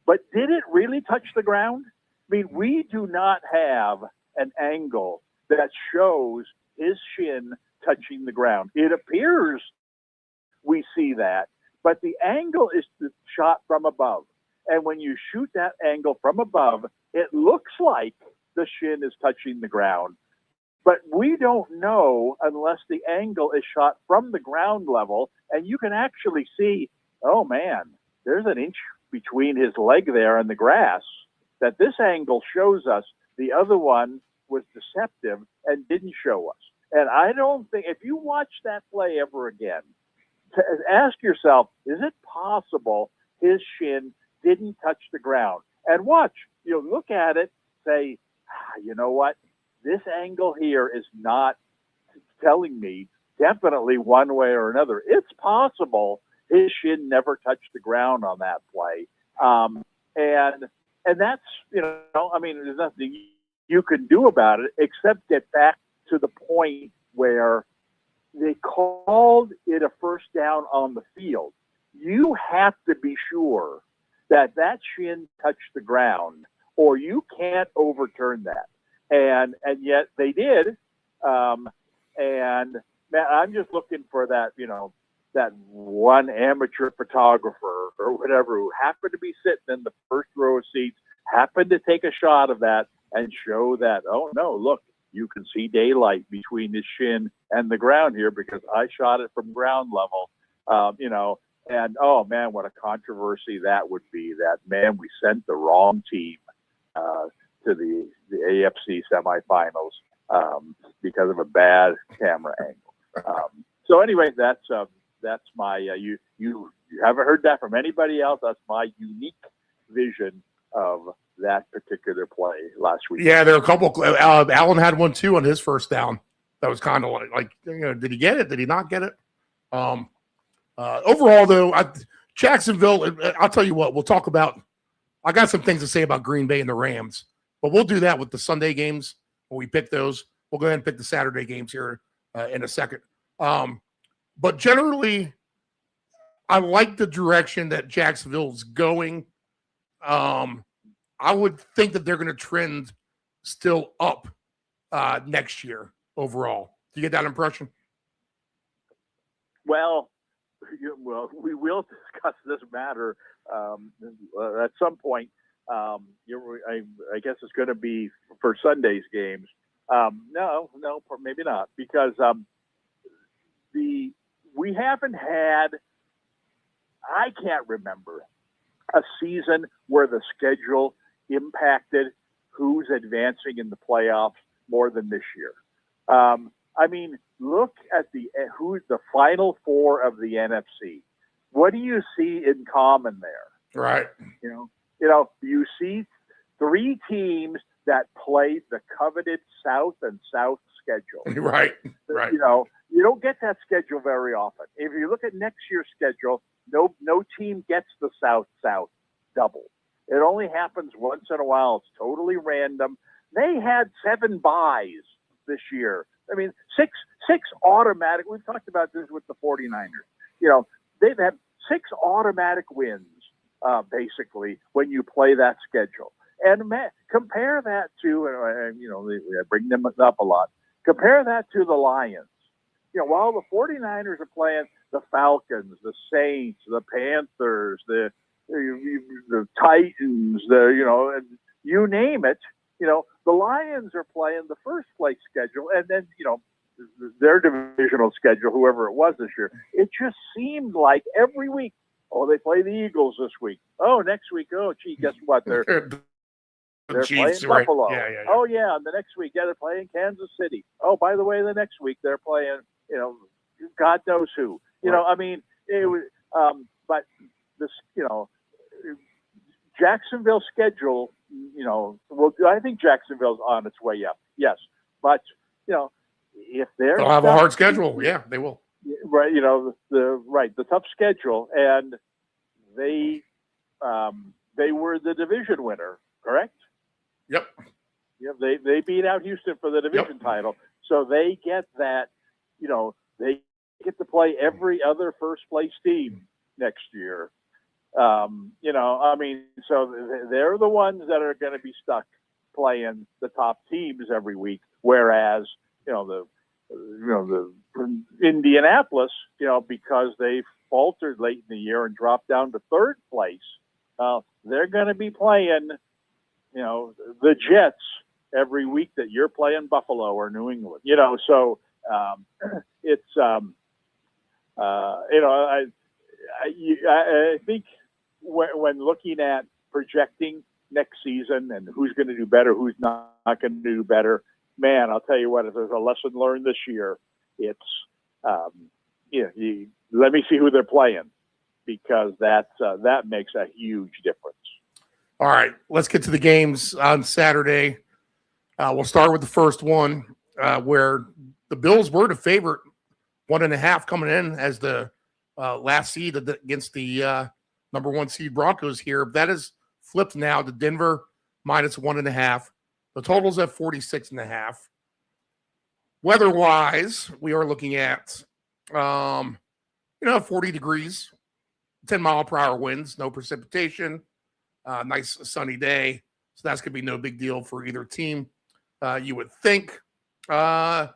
But did it really touch the ground? I mean, we do not have an angle that shows his shin touching the ground. It appears we see that, but the angle is shot from above. And when you shoot that angle from above, it looks like the shin is touching the ground. But we don't know unless the angle is shot from the ground level, and you can actually see, oh man, there's an inch between his leg there and the grass, that this angle shows us. The other one was deceptive and didn't show us. And I don't think, if you watch that play ever again, ask yourself, is it possible his shin didn't touch the ground? And watch, look at it, say, you know what? This angle here is not telling me definitely one way or another. It's possible his shin never touched the ground on that play. And that's, there's nothing you can do about it except get back to the point where they called it a first down on the field. You have to be sure that shin touched the ground, or you can't overturn that. And yet they did. And man, I'm just looking for that, that one amateur photographer or whatever who happened to be sitting in the first row of seats, happened to take a shot of that and show that, oh no, look, you can see daylight between his shin and the ground here because I shot it from ground level, and oh man, what a controversy that would be. That, man, we sent the wrong team to the AFC semifinals because of a bad camera angle. So anyway, that's my you haven't heard that from anybody else. That's my unique vision of that particular play last week. Yeah, there are a couple. Allen had one too on his first down. That was kind of like did he get it? Did he not get it? Overall, though, Jacksonville. I'll tell you what. We'll talk about. I got some things to say about Green Bay and the Rams, but we'll do that with the Sunday games when we pick those. We'll go ahead and pick the Saturday games here in a second. But generally, I like the direction that Jacksonville's going. I would think that they're going to trend still up next year overall. Do you get that impression? Well, we will discuss this matter at some point. I guess it's going to be for Sunday's games. No, maybe not, because we haven't had. I can't remember a season where the schedule impacted who's advancing in the playoffs more than this year. Look at who's the final four of the NFC. What do you see in common there? Right. You see three teams that played the coveted South and South schedule. Right. You don't get that schedule very often. If you look at next year's schedule, no team gets the South double. It only happens once in a while. It's totally random. They had 7 byes this year. Six automatic. We've talked about this with the 49ers. They've had 6 automatic wins, basically, when you play that schedule. And compare that to, I bring them up a lot. Compare that to the Lions. While the 49ers are playing the Falcons, the Saints, the Panthers, the Titans, you name it, the Lions are playing the first place schedule, and then, their divisional schedule, whoever it was this year. It just seemed like every week, they play the Eagles this week. Oh, next week, gee, guess what? They're playing Buffalo. Yeah. Oh, yeah, and the next week, they're playing Kansas City. Oh, by the way, the next week, they're playing, God knows who. It was, but this, Jacksonville's schedule, I think Jacksonville's on its way up. Yes, but if they're They'll have a stuck- hard schedule. Yeah, they will. right, the tough schedule, and they were the division winner, correct? Yep. Yeah, they beat out Houston for the division title, so they get that. They get to play every other first place team next year. So they're the ones that are going to be stuck playing the top teams every week, whereas the Indianapolis, because they faltered late in the year and dropped down to third place, they're going to be playing, the Jets every week that you're playing Buffalo or New England. So it's I think when looking at projecting next season and who's going to do better, who's not going to do better, man, I'll tell you what, if there's a lesson learned this year, it's let me see who they're playing, because that makes a huge difference. All right, let's get to the games on Saturday. We'll start with the first one, where the Bills were the favorite, 1.5 coming in as the last seed against the number 1 seed Broncos here. That is flipped now to Denver -1.5. The total's at 46.5. Weather-wise, we are looking at 40 degrees, 10-mile-per-hour winds, no precipitation, nice sunny day. So that's going to be no big deal for either team, you would think. And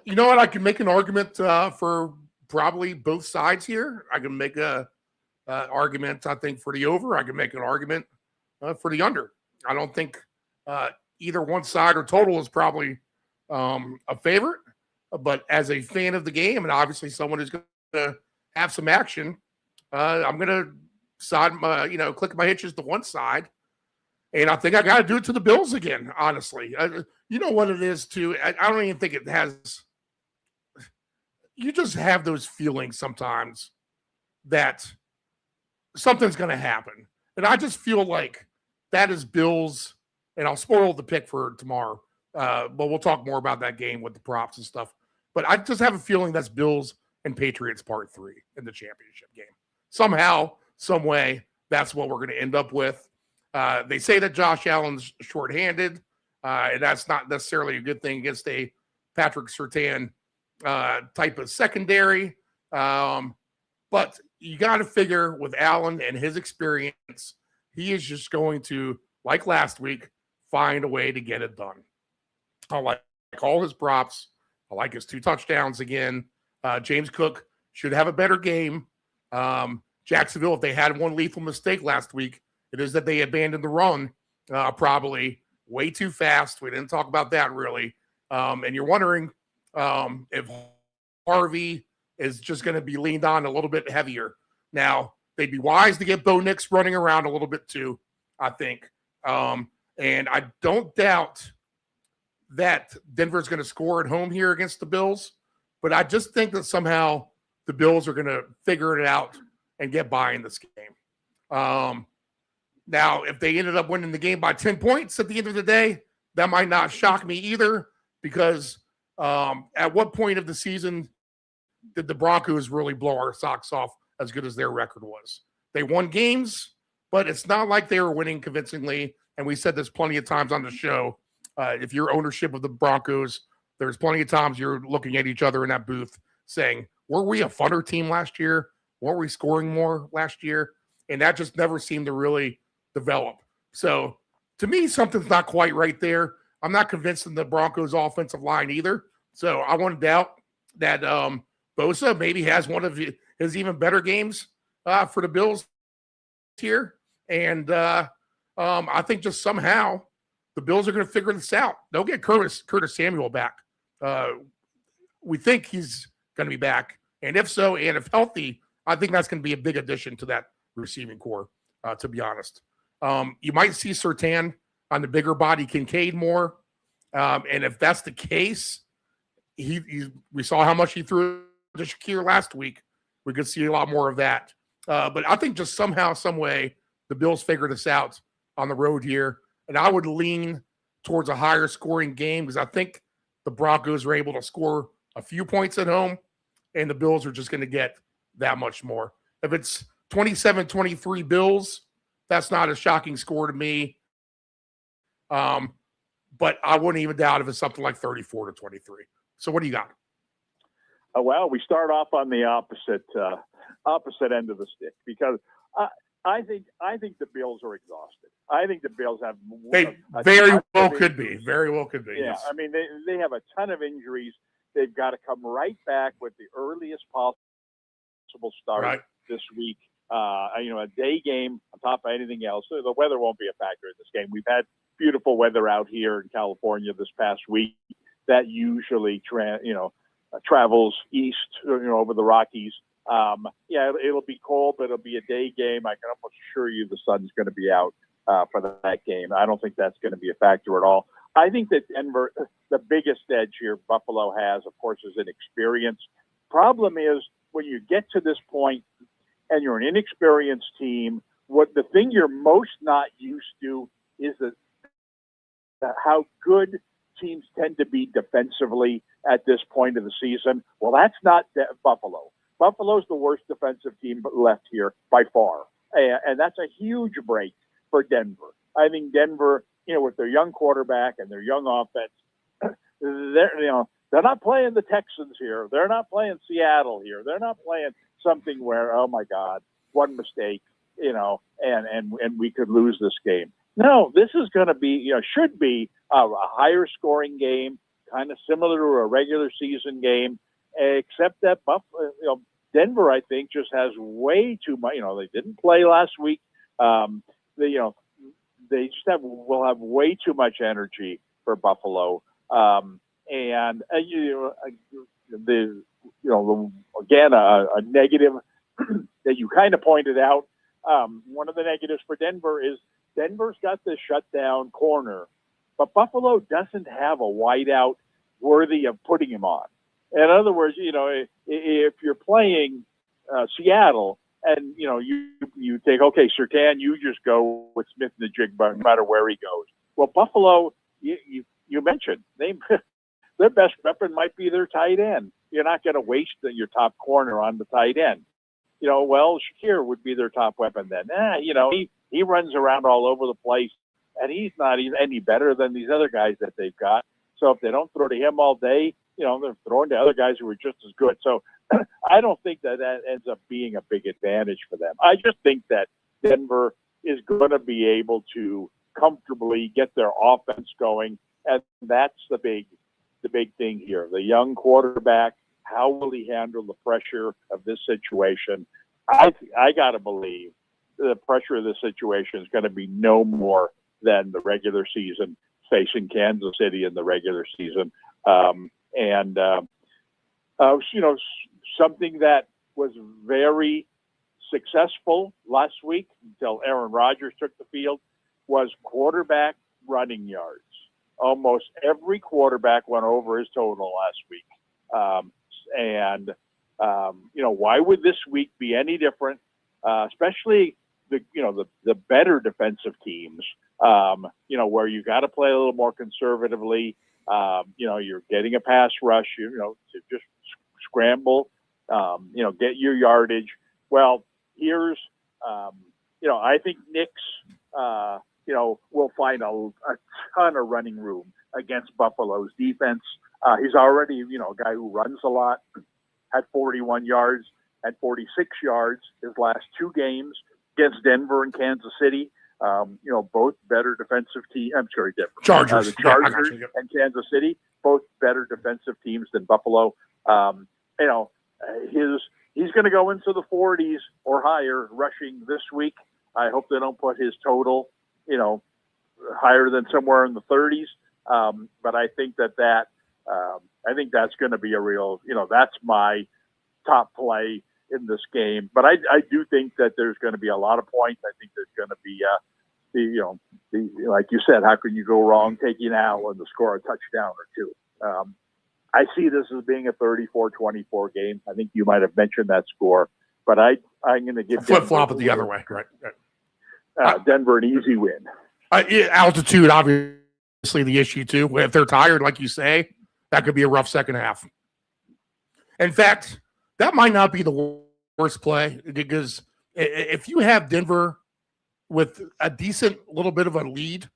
you know what? I can make an argument for probably both sides here. I can make a argument, I think, for the over. I can make an argument for the under. I don't think either one side or total is probably a favorite. But as a fan of the game, and obviously someone who's going to have some action, I'm going to side click my hitches to one side. And I think I got to do it to the Bills again, honestly. You know what it is, too? I don't even think it has – you just have those feelings sometimes that something's going to happen. And I just feel like that is Bills – and I'll spoil the pick for tomorrow, but we'll talk more about that game with the props and stuff. But I just have a feeling that's Bills and Patriots part 3 in the championship game. Somehow, some way, that's what we're going to end up with. They say that Josh Allen's shorthanded, and that's not necessarily a good thing against a Patrick Surtain type of secondary. But you got to figure with Allen and his experience, he is just going to, like last week, find a way to get it done. I like all his props. I like his 2 touchdowns again. James Cook should have a better game. Jacksonville, if they had one lethal mistake last week, it is that they abandoned the run probably way too fast. We didn't talk about that really. And you're wondering if Harvey is just going to be leaned on a little bit heavier. Now, they'd be wise to get Bo Nix running around a little bit too, I think. And I don't doubt that Denver's going to score at home here against the Bills, but I just think that somehow the Bills are going to figure it out and get by in this game. Now, if they ended up winning the game by 10 points at the end of the day, that might not shock me either, because at what point of the season did the Broncos really blow our socks off as good as their record was? They won games, but it's not like they were winning convincingly. And we said this plenty of times on the show. If you're ownership of the Broncos, there's plenty of times you're looking at each other in that booth saying, were we a funner team last year? Were we scoring more last year? And that just never seemed to really develop. So to me, something's not quite right there. I'm not convinced in the Broncos offensive line either. So I want to doubt that Bosa maybe has one of his even better games for the Bills here. And I think just somehow the Bills are going to figure this out. They'll get Curtis Samuel back. We think he's going to be back. And if so, and if healthy, I think that's going to be a big addition to that receiving core, to be honest. You might see Surtain on the bigger body Kincaid more. And if that's the case, we saw how much he threw to Shakir last week. We could see a lot more of that. But I think just somehow, some way, the Bills figure this out on the road here. And I would lean towards a higher scoring game because I think the Broncos are able to score a few points at home, and the Bills are just going to get that much more. If it's 27-23 Bills, that's not a shocking score to me. But I wouldn't even doubt if it's something like 34-23. So what do you got? Well, we start off on the opposite end of the stick because I think the Bills are exhausted. I think the Bills have They very well could be. Very well could be. Yeah, Yes. I mean they have a ton of injuries. They've got to come right back with the earliest possible start this week. A day game on top of anything else. So the weather won't be a factor in this game. We've had beautiful weather out here in California this past week. That usually travels east, over the Rockies. It'll be cold, but it'll be a day game. I can almost assure you the sun's going to be out for that game. I don't think that's going to be a factor at all. I think that Denver, the biggest edge here Buffalo has, of course, is an experience. Problem is when you get to this point and you're an inexperienced team, the thing you're most not used to is how good teams tend to be defensively at this point of the season. Well, that's not Buffalo. Buffalo's the worst defensive team left here by far. And that's a huge break for Denver. I think Denver, with their young quarterback and their young offense, they're not playing the Texans here. They're not playing Seattle here. They're not playing something where, oh my God, one mistake, and we could lose this game. No, this is going to be, should be a higher scoring game, kind of similar to a regular season game, except that Denver, I think, just has way too much. They didn't play last week. They just will have way too much energy for Buffalo. Again, a negative that you kind of pointed out. One of the negatives for Denver is Denver's got the shutdown corner, but Buffalo doesn't have a wideout worthy of putting him on. In other words, if you're playing Seattle and, you take, okay, Surtain, you just go with Smith and the Jigba no matter where he goes. Well, Buffalo, you mentioned, their best weapon might be their tight end. You're not going to waste your top corner on the tight end. Shakir would be their top weapon then. He runs around all over the place, and he's not even any better than these other guys that they've got. So if they don't throw to him all day, they're throwing to other guys who are just as good. So I don't think that ends up being a big advantage for them. I just think that Denver is going to be able to comfortably get their offense going, and that's the big thing here. The young quarterback, how will he handle the pressure of this situation? I got to believe the pressure of this situation is going to be no more than the regular season, facing Kansas City in the regular season. Something that was very successful last week until Aaron Rodgers took the field was quarterback running yards. Almost every quarterback went over his total last week. Why would this week be any different? Especially the better defensive teams, where you got to play a little more conservatively. You're getting a pass rush, to just scramble, get your yardage. Well, here's, I think Knicks, will find a ton of running room against Buffalo's defense. He's already, a guy who runs a lot, had 41 yards, had 46 yards his last two games against Denver and Kansas City. Both better defensive teams. I'm sorry, Denver. Chargers. The Chargers and Kansas City, both better defensive teams than Buffalo. He's going to go into the 40s or higher rushing this week. I hope they don't put his total, higher than somewhere in the 30s. But I think I think that's going to be a real, that's my top play in this game. But I do think that there's going to be a lot of points. I think there's going to be, like you said, how can you go wrong taking out and to score a touchdown or two? I see this as being a 34-24 game. I think you might have mentioned that score, but I'm going to give flip-flop it the other way. Right. Denver an easy win. Altitude, obviously, the issue too. If they're tired, like you say, that could be a rough second half. In fact, that might not be the worst play, because if you have Denver with a decent little bit of a lead,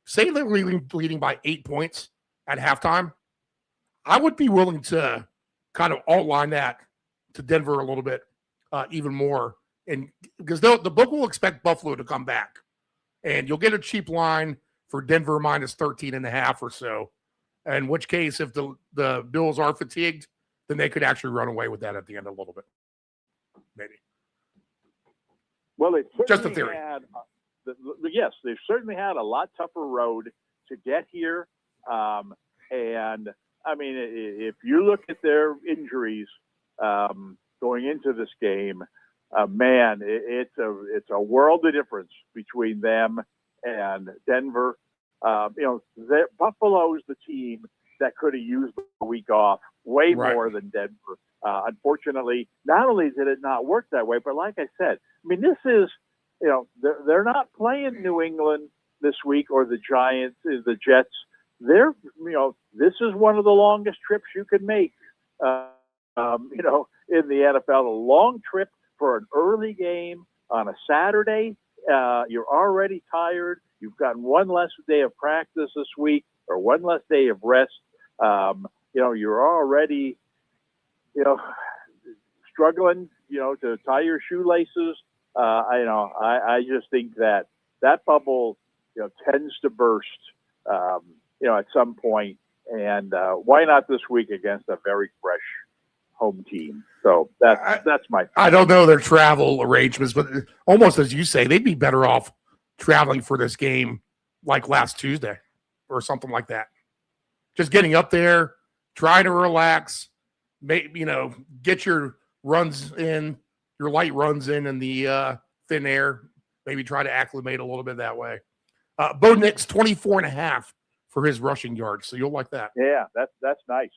say they're leading by 8 points at halftime, I would be willing to kind of outline that to Denver a little bit, even more. And because the book will expect Buffalo to come back, and you'll get a cheap line for Denver minus 13.5 or so. In which case, if the Bills are fatigued, then they could actually run away with that at the end a little bit, maybe. Well, it Just a theory. Yes, they've certainly had a lot tougher road to get here. And I mean, if you look at their injuries going into this game, man, it's a world of difference between them and Denver. Buffalo's the team that could have used the week off way more than Denver. Unfortunately, not only did it not work that way, but like I said, I mean, this is, they're not playing New England this week or the Giants, the Jets. They're, this is one of the longest trips you can make, in the NFL. A long trip for an early game on a Saturday. You're already tired. You've gotten one less day of practice this week, or one less day of rest. You're already, struggling, to tie your shoelaces. I just think that bubble, tends to burst, at some point. And why not this week against a very fresh home team? So that's my. I don't know their travel arrangements, but almost as you say, they'd be better off traveling for this game like last Tuesday or something like that. Just getting up there, trying to relax, get your runs in, your light runs in the thin air, maybe try to acclimate a little bit that way. Bo Nix, 24.5 for his rushing yards. So you'll like that. Yeah, that's nice.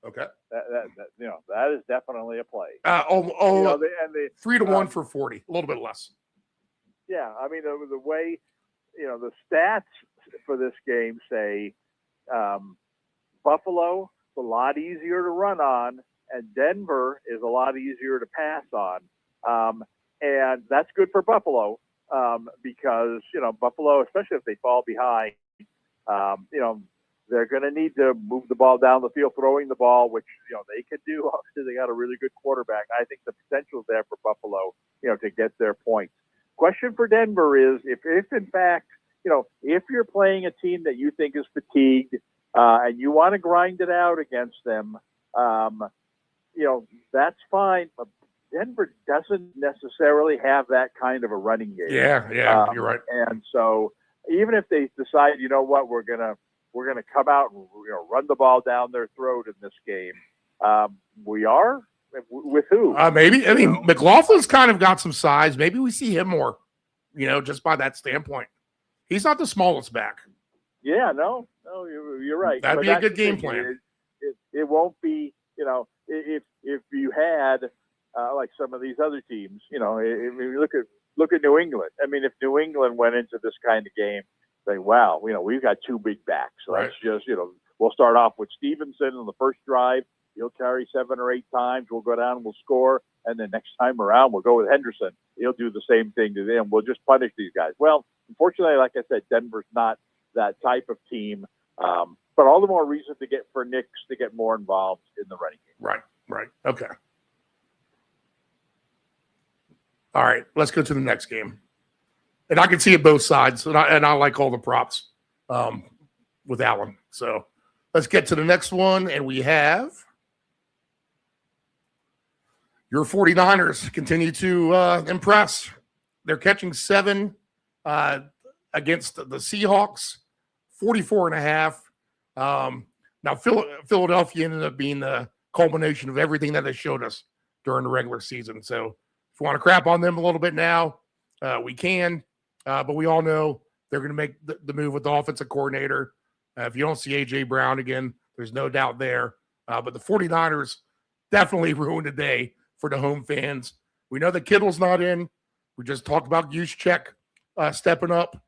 Okay. That is definitely a play. 3-1 for 40, a little bit less. Yeah, I mean, the way, the stats for this game say Buffalo is a lot easier to run on, and Denver is a lot easier to pass on. And that's good for Buffalo because, Buffalo, especially if they fall behind, they're going to need to move the ball down the field, throwing the ball, which, they can do. Obviously, they got a really good quarterback. I think the potential is there for Buffalo, to get their points. Question for Denver is if in fact, if you're playing a team that you think is fatigued and you want to grind it out against them, that's fine. But Denver doesn't necessarily have that kind of a running game. Yeah, you're right. And so even if they decide, we're gonna come out and run the ball down their throat in this game, we are. With who? Maybe. I mean, McLaughlin's kind of got some size. Maybe we see him more, just by that standpoint. He's not the smallest back. Yeah, no, you're right. That'd be a good game plan. It won't be, if you had like some of these other teams, if you look at New England. I mean, if New England went into this kind of game, say, wow, we've got two big backs. So let's just, we'll start off with Stevenson on the first drive. He'll carry 7 or 8 times. We'll go down and we'll score. And then next time around, we'll go with Henderson. He'll do the same thing to them. We'll just punish these guys. Well, unfortunately, like I said, Denver's not that type of team. But all the more reason for Nix to get more involved in the running game. Right. Okay. All right. Let's go to the next game. And I can see it both sides. And I like all the props with Allen. So let's get to the next one. And we have your 49ers continue to impress. They're catching 7 against the Seahawks, 44.5. Now, Philadelphia ended up being the culmination of everything that they showed us during the regular season. So if you want to crap on them a little bit now, we can. But we all know they're going to make the move with the offensive coordinator. If you don't see A.J. Brown again, there's no doubt there. But the 49ers definitely ruined the day for the home fans. We know that Kittle's not in. We just talked about Juszczyk stepping up.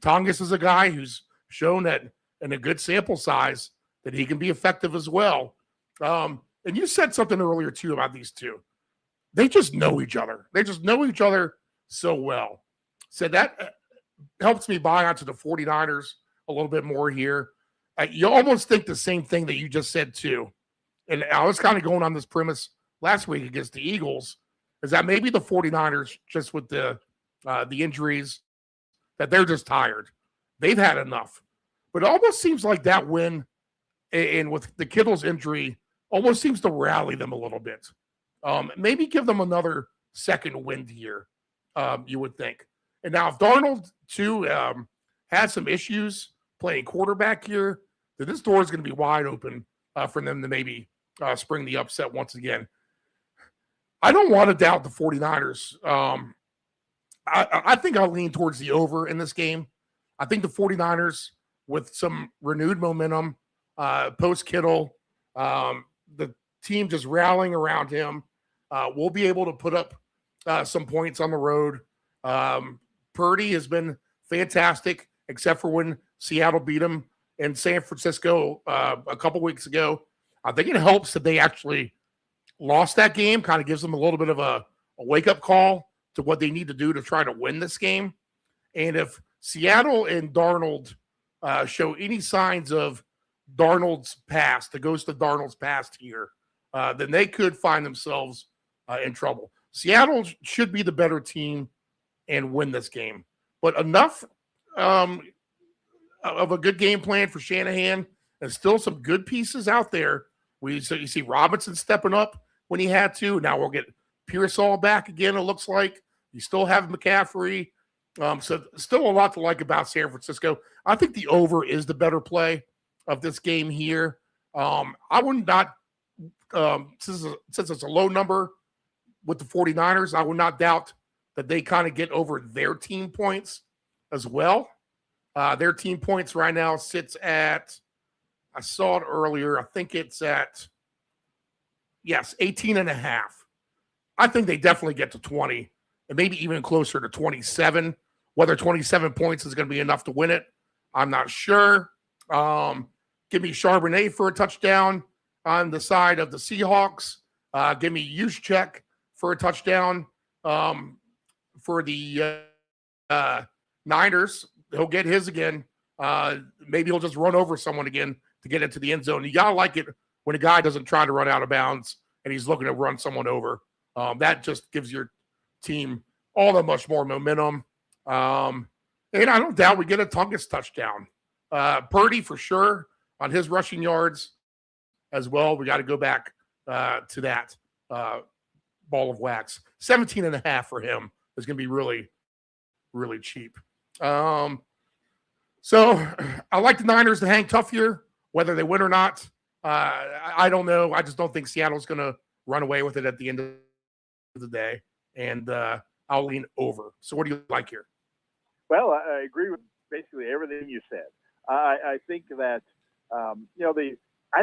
Tongas is a guy who's shown that in a good sample size that he can be effective as well. And you said something earlier too about these two. They just know each other. They just know each other so well. So that helps me buy onto the 49ers a little bit more here. You almost think the same thing that you just said too. And I was kind of going on this premise last week against the Eagles, is that maybe the 49ers, just with the injuries, that they're just tired. They've had enough. But it almost seems like that win, and with the Kittle's injury, almost seems to rally them a little bit. Maybe give them another second wind here, you would think. And now if Darnold, too, has some issues playing quarterback here, then this door is going to be wide open for them to maybe spring the upset once again. I don't want to doubt the 49ers. I think I'll lean towards the over in this game. I think the 49ers, with some renewed momentum, post-Kittle, the team just rallying around him, will be able to put up some points on the road. Purdy has been fantastic, except for when Seattle beat him in San Francisco a couple weeks ago. I think it helps that they actually lost that game, kind of gives them a little bit of a wake-up call to what they need to do to try to win this game. And if Seattle and Darnold show any signs of Darnold's past, the ghost of Darnold's past here, then they could find themselves in trouble. Seattle should be the better team and win this game. But enough of a good game plan for Shanahan, and still some good pieces out there. You see Robinson stepping up when he had to. Now we'll get Pearsall back again, it looks like. You still have McCaffrey. So still a lot to like about San Francisco. I think the over is the better play of this game here. I would not, since it's a low number with the 49ers, I would not doubt that they kind of get over their team points as well. Their team points right now sits at, I saw it earlier, I think it's at, 18.5. I think they definitely get to 20 and maybe even closer to 27. Whether 27 points is going to be enough to win it, I'm not sure. Give me Charbonnet for a touchdown on the side of the Seahawks. Give me Juszczyk for a touchdown for the Niners. He'll get his again. Maybe he'll just run over someone again to get into the end zone. You got to like it when a guy doesn't try to run out of bounds and he's looking to run someone over. That just gives your team all that much more momentum. And I don't doubt we get a Tungus touchdown. Purdy for sure on his rushing yards as well. We got to go back to that ball of wax. 17.5 for him is going to be really, really cheap. So I like the Niners to hang tough here, whether they win or not. I don't know. I just don't think Seattle's going to run away with it at the end of the day. And I'll lean over. So what do you like here? Well, I agree with basically everything you said. I think that, I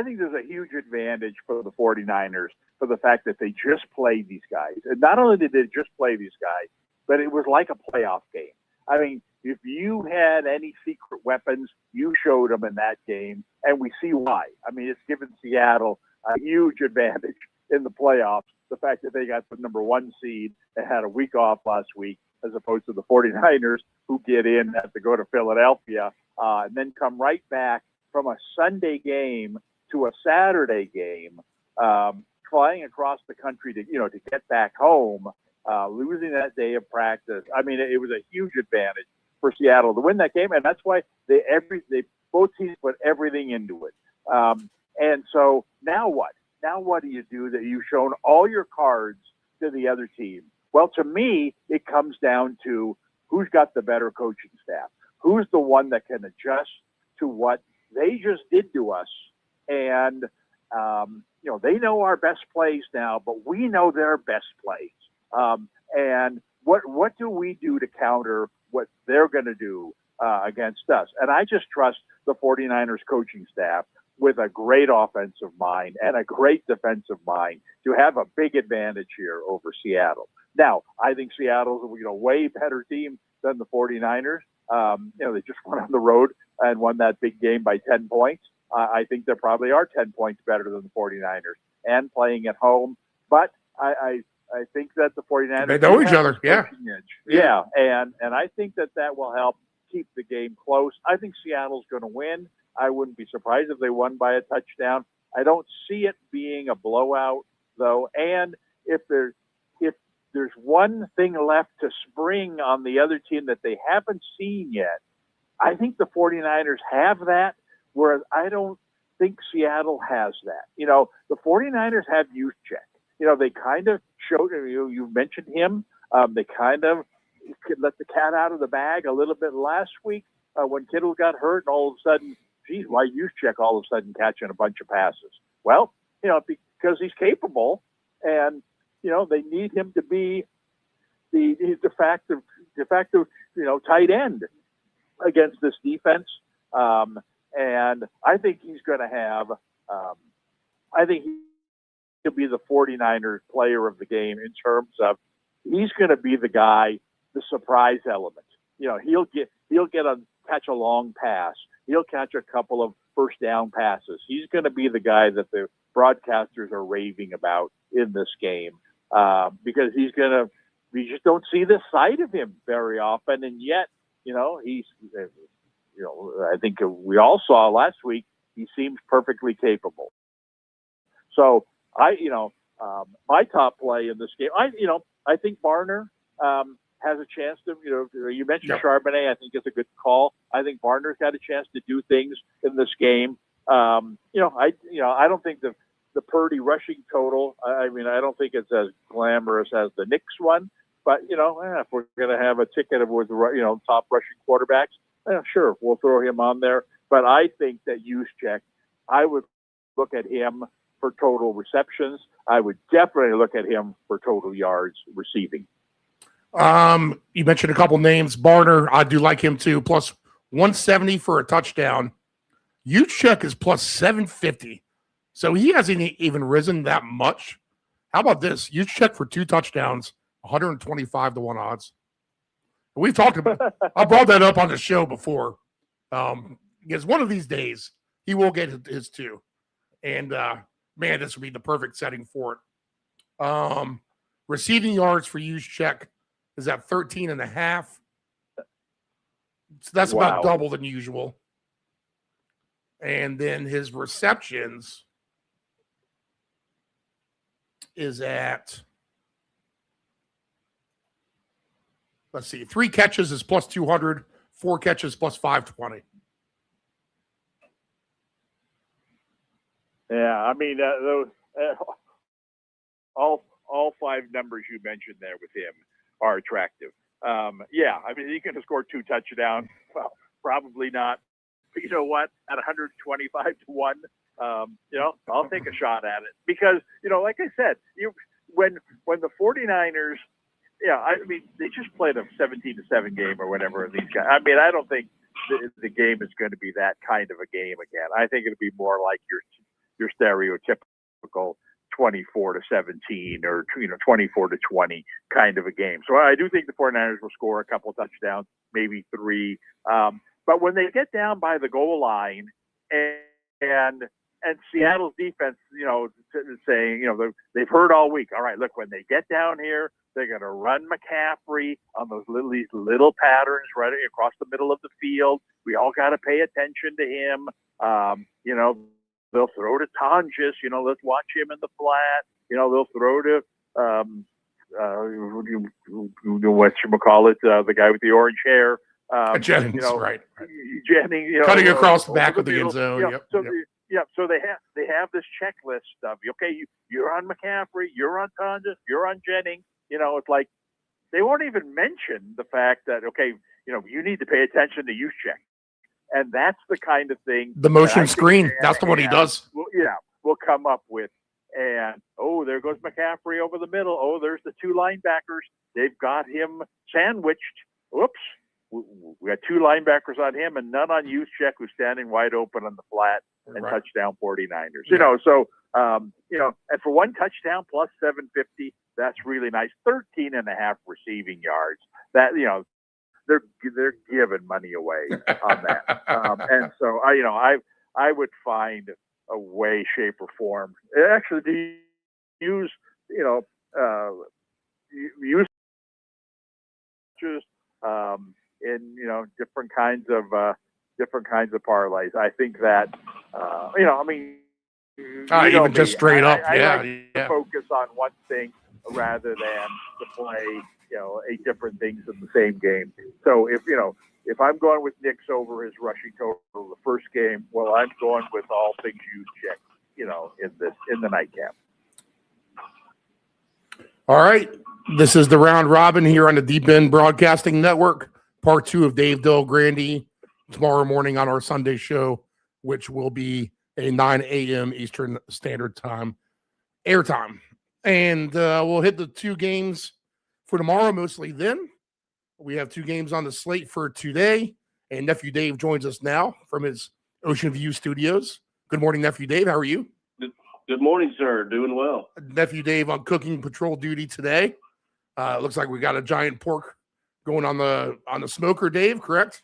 think there's a huge advantage for the 49ers for the fact that they just played these guys. And not only did they just play these guys, but it was like a playoff game. I mean, if you had any secret weapons, you showed them in that game, and we see why. I mean, it's given Seattle a huge advantage in the playoffs, the fact that they got the number 1 seed and had a week off last week, as opposed to the 49ers who get in, have to go to Philadelphia, and then come right back from a Sunday game to a Saturday game, flying across the country to get back home, losing that day of practice. I mean, it was a huge advantage for Seattle to win that game, and that's why they both teams put everything into it. And so now what? Now what do you do that you've shown all your cards to the other team? Well, to me, it comes down to who's got the better coaching staff, who's the one that can adjust to what they just did to us. And, they know our best plays now, but we know their best plays. And what do we do to counter what they're going to do against us? And I just trust the 49ers coaching staff with a great offensive mind and a great defensive mind to have a big advantage here over Seattle. Now, I think Seattle's a way better team than the 49ers, They just went on the road and won that big game by 10 points. I think they probably are 10 points better than the 49ers and playing at home. But I think that the 49ers they know each other. Yeah. Yeah. And I think that will help keep the game close. I think Seattle's going to win. I wouldn't be surprised if they won by a touchdown. I don't see it being a blowout, though. And if there's one thing left to spring on the other team that they haven't seen yet, I think the 49ers have that, whereas I don't think Seattle has that. The 49ers have Juszczyk. They kind of showed, you mentioned him, they kind of let the cat out of the bag a little bit last week when Kittle got hurt, and all of a sudden, geez, why Juszczyk all of a sudden catching a bunch of passes? Well, because he's capable, and they need him to be the de facto tight end against this defense. And I think he's going to have. I think he'll be the 49ers player of the game in terms of he's going to be the guy, the surprise element. He'll catch a long pass. He'll catch a couple of first down passes. He's going to be the guy that the broadcasters are raving about in this game because we just don't see this side of him very often. And yet, he's, I think we all saw last week, he seems perfectly capable. So my top play in this game, I think Barner has a chance to, you mentioned Charbonnet. I think it's a good call. I think Barner's got a chance to do things in this game. I don't think the Purdy rushing total, I don't think it's as glamorous as the Knicks one, but if we're going to have a ticket with top rushing quarterbacks, sure, we'll throw him on there. But I think that Juszczyk, I would look at him for total receptions. I would definitely look at him for total yards receiving. You mentioned a couple names. Barner, I do like him too. Plus 170 for a touchdown. Juszczyk is plus 750. So he hasn't even risen that much. How about this? Juszczyk for 2 touchdowns, 125 to 1 odds. We've talked about I brought that up on the show before. Because one of these days he will get his 2. And man, this would be the perfect setting for it. Receiving yards for Juszczyk is at 13.5. So that's about double than usual. And then his receptions is at, let's see, 3 catches is plus 200, 4 catches plus 520. Yeah, those all 5 numbers you mentioned there with him are attractive. He's going to score 2 touchdowns. Well, probably not. But you know what? At 125 to 1, I'll take a shot at it because like I said, when the 49ers, they just played a 17-7 game or whatever. These guys. I don't think the game is going to be that kind of a game again. I think it'll be more like your stereotypical 24-17 or 24-20 kind of a game. So I do think the 49ers will score a couple of touchdowns, maybe 3. But when they get down by the goal line and Seattle's defense, saying, they've heard all week, all right, look, when they get down here, they're going to run McCaffrey on these little patterns right across the middle of the field. We all got to pay attention to him. They'll throw to Tonjes, let's watch him in the flat. They'll throw to, the guy with the orange hair. Jennings, right. Jennings, cutting across the back of the end zone. So they have this checklist of, okay, you're on McCaffrey, you're on Tonjes, you're on Jennings. It's like they won't even mention the fact that, okay, you need to pay attention to Juszczyk. And that's the kind of thing. The motion screen. That's the one he does. We'll come up with. And, there goes McCaffrey over the middle. There's the 2 linebackers. They've got him sandwiched. Oops. We got 2 linebackers on him and none on Juszczyk, who's standing wide open on the flat and touchdown 49ers. And for 1 touchdown plus 750, that's really nice. 13.5 receiving yards. That, they're giving money away on that. And so I would find a way, shape, or form actually to use use in different kinds of parlays. I think that even just straight up, I like to focus on one thing rather than to play different things in the same game. So if I'm going with Knicks over his rushing total the first game, well, I'm going with all things you check, in the nightcap. All right. This is the round robin here on the Deep End Broadcasting Network, part 2 of Dave Del Grande tomorrow morning on our Sunday show, which will be a 9 a.m. Eastern Standard Time airtime. And we'll hit the 2 games for tomorrow, mostly then. We have 2 games on the slate for today, and Nephew Dave joins us now from his Ocean View studios. Good morning, Nephew Dave. How are you? Good morning, sir. Doing well. Nephew Dave on cooking patrol duty today. Looks like we got a giant pork going on the smoker, Dave, correct?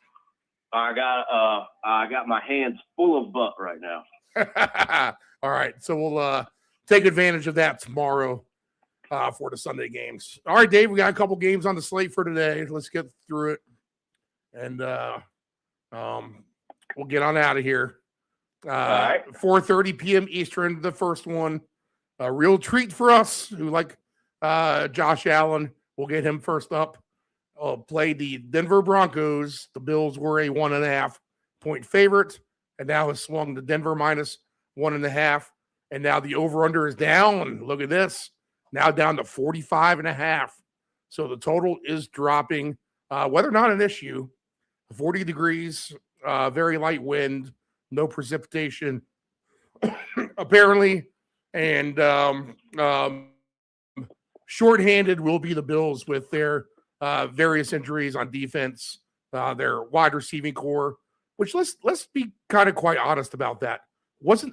I got my hands full of butt right now. All right, so we'll take advantage of that tomorrow for the Sunday games. All right, Dave, we got a couple games on the slate for today. Let's get through it, and we'll get on out of here. All right. 4:30 p.m. Eastern, the first one. A real treat for us who like Josh Allen. We'll get him first up. Play the Denver Broncos. The Bills were a 1.5 point favorite, and now has swung to Denver minus 1.5. And now the over-under is down. Look at this. Now down to 45.5. So the total is dropping. Weather not an issue. 40 degrees, very light wind, no precipitation, apparently. And shorthanded will be the Bills with their various injuries on defense, their wide receiving core, which let's be kind of quite honest about that.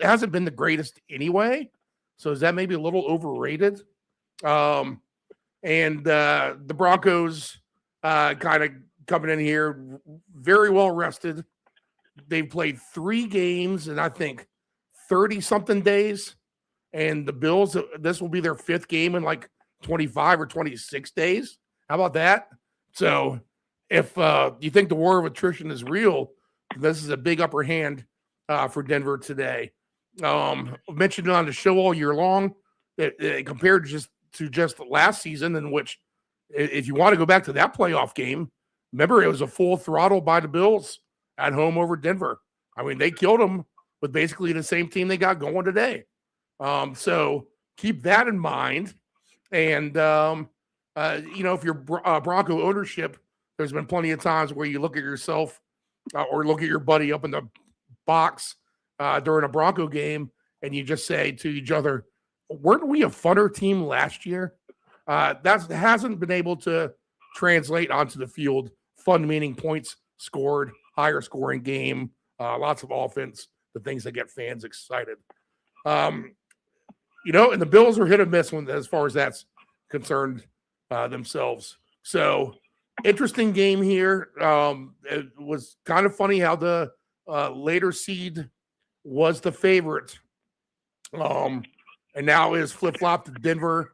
Hasn't been the greatest anyway. So is that maybe a little overrated? And the Broncos kind of coming in here very well rested. They've played 3 games in, I think, 30-something days. And the Bills, this will be their 5th game in like 25 or 26 days. How about that? So if you think the war of attrition is real, this is a big upper hand for Denver today. Mentioned it on the show all year long, compared to just last season, in which, if you want to go back to that playoff game, remember it was a full throttle by the Bills at home over Denver. I mean, they killed them with basically the same team they got going today. So keep that in mind. And, if you're Bronco ownership, there's been plenty of times where you look at yourself or look at your buddy up in the box during a Bronco game, and you just say to each other, weren't we a funner team last year? That hasn't been able to translate onto the field. Fun meaning points scored, higher scoring game, lots of offense, the things that get fans excited. And the Bills are hit or miss as far as that's concerned themselves. So interesting game here. It was kind of funny how the later seed was the favorite. And now is flip-flopped to Denver.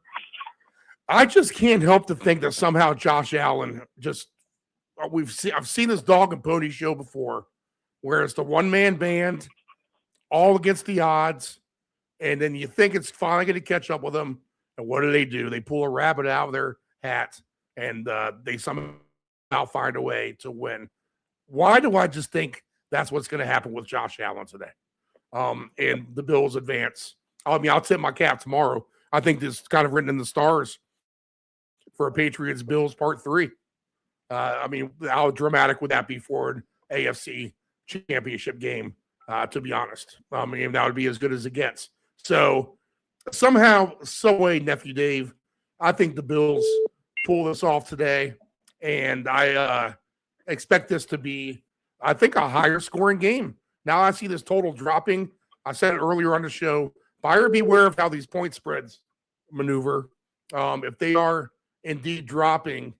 I just can't help to think that somehow Josh Allen I've seen this dog and pony show before, where it's the one-man band, all against the odds, and then you think it's finally going to catch up with them, and what do? They pull a rabbit out of their hat, and they somehow find a way to win. Why do I just think that's what's going to happen with Josh Allen today? And the Bills advance. I'll tip my cap tomorrow. I think this is kind of written in the stars for a Patriots-Bills Part 3. How dramatic would that be for an AFC championship game, to be honest? That would be as good as it gets. So somehow, some way, Nephew Dave, I think the Bills pull this off today, and I expect this to be, I think, a higher scoring game. Now I see this total dropping. I said it earlier on the show, buyer beware of how these point spreads maneuver. If they are indeed dropping,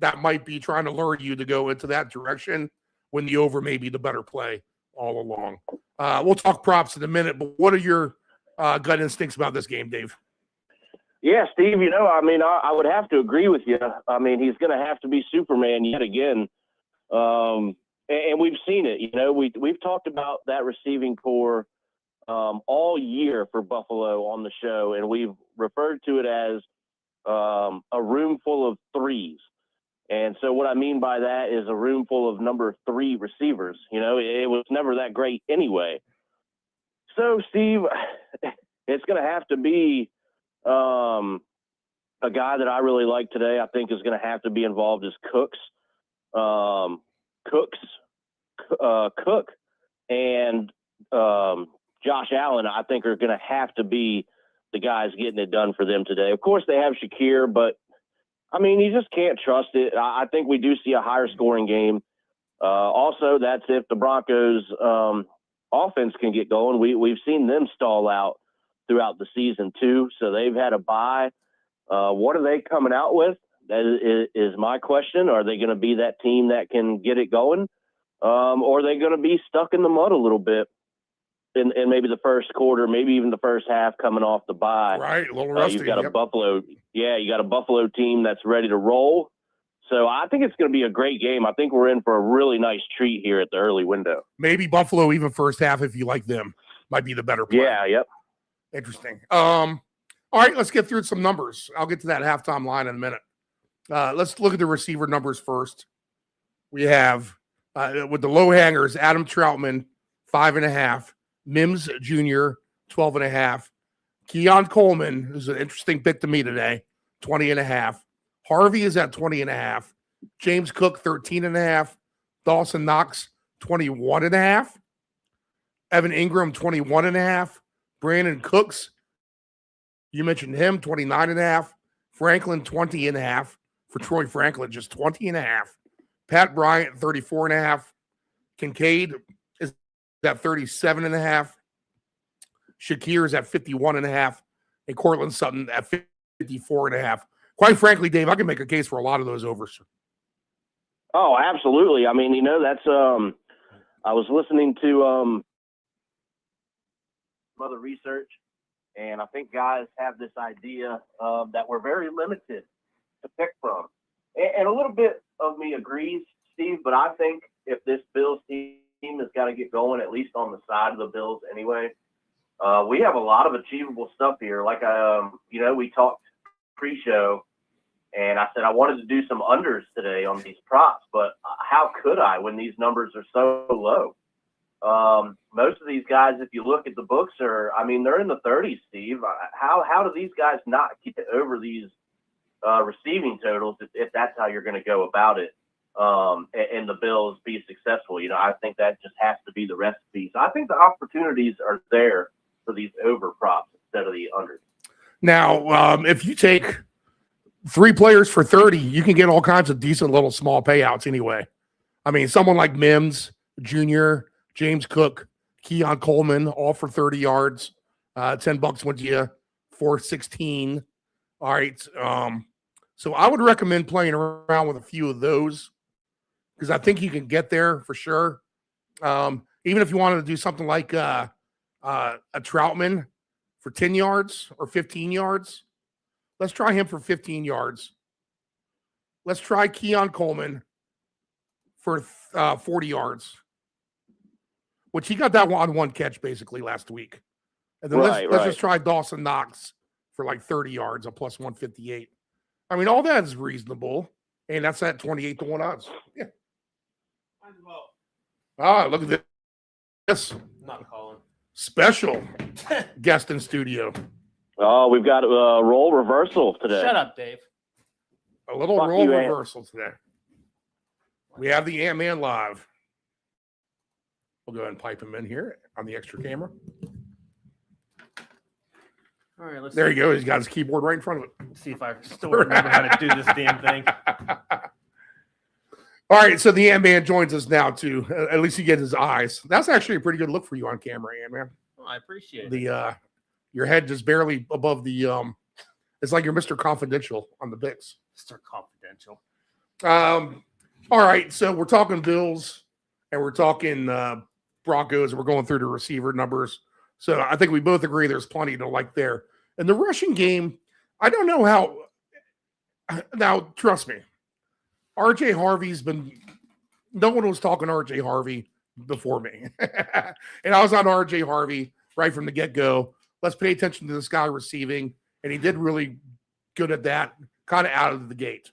that might be trying to lure you to go into that direction when the over may be the better play all along. We'll talk props in a minute, but what are your gut instincts about this game, Dave? Yeah, Steve, I would have to agree with you. I mean, he's going to have to be Superman yet again. And we've seen it. We've talked about that receiving core all year for Buffalo on the show, and we've referred to it as a room full of threes. And so what I mean by that is a room full of number 3 receivers. It was never that great anyway. So, Steve, it's going to have to be a guy that I really like today. I think is going to have to be involved is Cooks. Cook and Josh Allen, I think, are going to have to be the guys getting it done for them today. Of course, they have Shakir, but I mean, you just can't trust it. I think we do see a higher scoring game. Also, that's if the Broncos offense can get going. We've seen them stall out throughout the season too, so they've had a bye. What are they coming out with? That is my question. Are they going to be that team that can get it going? Or are they going to be stuck in the mud a little bit in maybe the first quarter, maybe even the first half coming off the bye? Right, a little rusty. You've got a Buffalo team that's ready to roll. So I think it's going to be a great game. I think we're in for a really nice treat here at the early window. Maybe Buffalo even first half, if you like them, might be the better play. Yeah, yep. Interesting. All right, let's get through some numbers. I'll get to that halftime line in a minute. Let's look at the receiver numbers first. We have, with the low hangers, Adam Troutman, 5.5. Mims Jr., 12.5. Keon Coleman, who's an interesting pick to me today, 20.5. Harvey is at 20.5. James Cook, 13.5. Dawson Knox, 21.5. Evan Ingram, 21.5. Brandon Cooks, you mentioned him, 29.5. Franklin, 20.5. For Troy Franklin, just 20.5. Pat Bryant, 34.5. Kincaid is at 37.5. Shakir is at 51.5. And Cortland Sutton at 54.5. Quite frankly, Dave, I can make a case for a lot of those overs. Oh, absolutely. I mean, that's I was listening to some other research, and I think guys have this idea that we're very limited to pick from. And a little bit of me agrees, Steve, but I think if this Bills team has got to get going, at least on the side of the Bills anyway, we have a lot of achievable stuff here. Like, we talked pre-show, and I said I wanted to do some unders today on these props, but how could I when these numbers are so low? Most of these guys, if you look at the books, they're in the 30s, Steve. How do these guys not get over these receiving totals if that's how you're going to go about it, and the Bills be successful? I think that just has to be the recipe. So I think the opportunities are there for these over props instead of the unders. Now, if you take 3 players for 30, you can get all kinds of decent little small payouts anyway. I mean, someone like Mims Jr., James Cook, Keon Coleman, all for 30 yards. $10 went to you, 416. All right. So I would recommend playing around with a few of those because I think you can get there for sure. Even if you wanted to do something like a Troutman for 10 yards or 15 yards, let's try him for 15 yards. Let's try Keon Coleman for 40 yards, which he got that on one catch basically last week. And then let's just try Dawson Knox for like 30 yards, a plus 158. I mean, all that is reasonable, and that's at 28 to 1 odds. Yeah. Look at this. Not calling. Special guest in studio. Oh, we've got a role reversal today. Shut up, Dave. A little role reversal today. We have the Ant-Man live. We'll go ahead and pipe him in here on the extra camera. All right, there you go. He's got his keyboard right in front of it. Let's see if I still remember how to do this damn thing. All right, so the Ant-Man joins us now, too. At least he gets his eyes. That's actually a pretty good look for you on camera, Ant-Man. Oh, I appreciate it. Your head just barely above the it's like you're Mr. Confidential on the Bics. Mr. Confidential. All right, so we're talking Bills and we're talking Broncos, and we're going through the receiver numbers. So I think we both agree there's plenty to like there. And the rushing game, I don't know how. Now, trust me, RJ Harvey's been. No one was talking RJ Harvey before me, and I was on RJ Harvey right from the get go. Let's pay attention to this guy receiving, and he did really good at that, kind of out of the gate.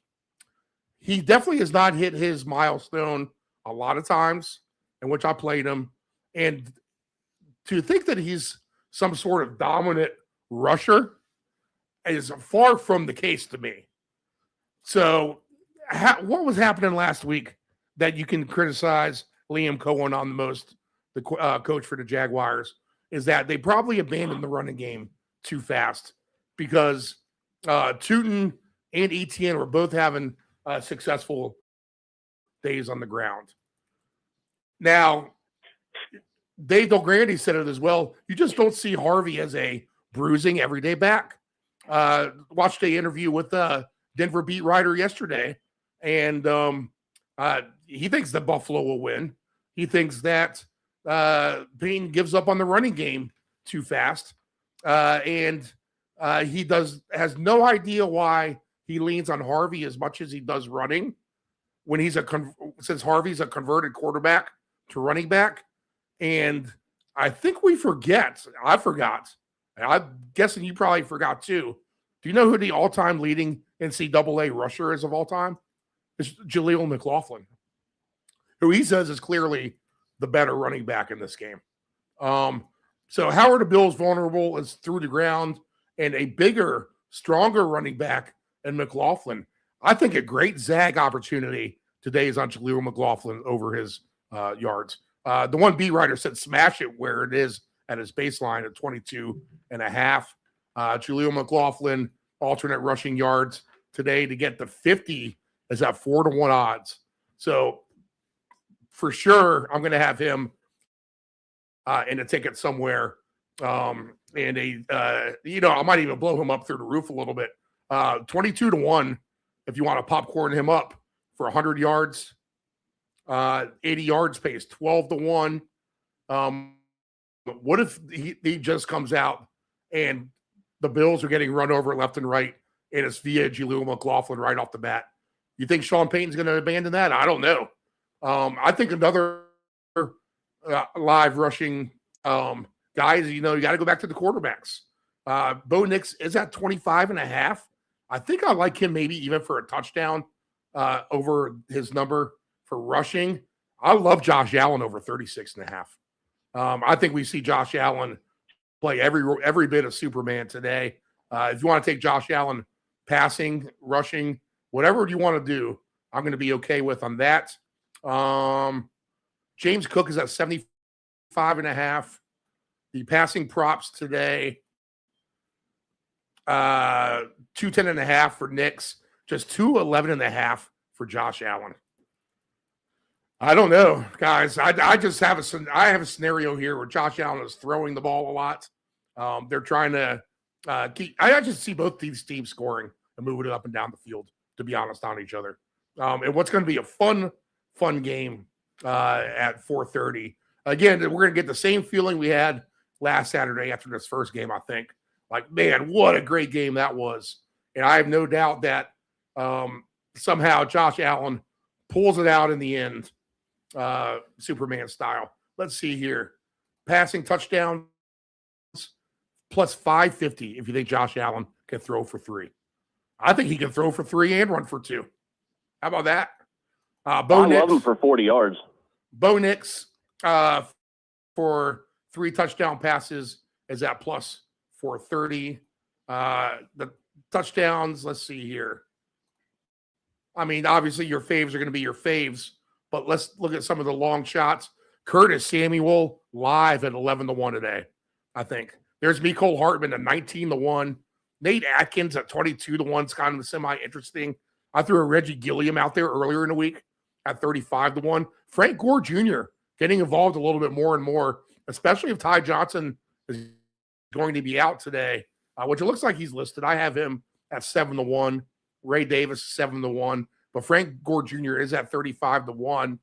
He definitely has not hit his milestone a lot of times in which I played him. And to think that he's some sort of dominant rusher is far from the case to me. So what was happening last week that you can criticize Liam Cohen on the most, the coach for the Jaguars, is that they probably abandoned the running game too fast because Tootin and Etienne were both having successful days on the ground. Now, Dave Delgrandy said it as well. You just don't see Harvey as a bruising everyday back. Watched an interview with Denver beat writer yesterday, and he thinks that Buffalo will win. He thinks that Payne gives up on the running game too fast, and he has no idea why he leans on Harvey as much as he does running when he's since Harvey's a converted quarterback to running back. And I think we forget. I forgot. I'm guessing you probably forgot too. Do you know who the all-time leading NCAA rusher is of all time? It's Jaleel McLaughlin, who he says is clearly the better running back in this game. So how are the Bills vulnerable is through the ground and a bigger, stronger running back than McLaughlin. I think a great zag opportunity today is on Jaleel McLaughlin over his yards. The one beat writer said smash it where it is at his baseline at 22 and a half. Jaleel McLaughlin, alternate rushing yards today to get to 50 is at 4-1 odds. So for sure, I'm going to have him in a ticket somewhere. I might even blow him up through the roof a little bit. 22-1 if you want to popcorn him up for 100 yards. 80 yards pays 12-1. What if he just comes out and the Bills are getting run over left and right, and it's via Jaleel McLaughlin right off the bat? You think Sean Payton's going to abandon that? I don't know. I think another live rushing guys, you got to go back to the quarterbacks. Bo Nix is at 25 and a half. I think I like him maybe even for a touchdown over his number for rushing. I love Josh Allen over 36 and a half. I think we see Josh Allen play every bit of Superman today. If you want to take Josh Allen passing, rushing, whatever you want to do, I'm going to be okay with on that. James Cook is at 75 and a half. The passing props today, 210 and a half for Nix, just 211 and a half for Josh Allen. I don't know, guys. I just have a scenario here where Josh Allen is throwing the ball a lot. They're trying to keep. I just see both these teams scoring and moving it up and down the field, to be honest, on each other. And what's going to be a fun game at 4:30. Again, we're going to get the same feeling we had last Saturday after this first game, I think. Like, man, what a great game that was. And I have no doubt that somehow Josh Allen pulls it out in the end, Superman style. Let's see here. Passing touchdowns plus 550 if you think Josh Allen can throw for 3. I think he can throw for 3 and run for 2. How about that? I love him for 40 yards. Bo Nix for 3 touchdown passes is at plus 430. The touchdowns, let's see here. I mean, obviously your faves are going to be your faves, but let's look at some of the long shots. Curtis Samuel live at 11-1 today, I think. There's Mecole Hartman at 19-1. Nate Atkins at 22-1 is kind of semi-interesting. I threw a Reggie Gilliam out there earlier in the week at 35-1. Frank Gore Jr. getting involved a little bit more and more, especially if Ty Johnson is going to be out today, which it looks like he's listed. I have him at 7-1. Ray Davis 7-1. but Frank Gore Jr. is at 35-1.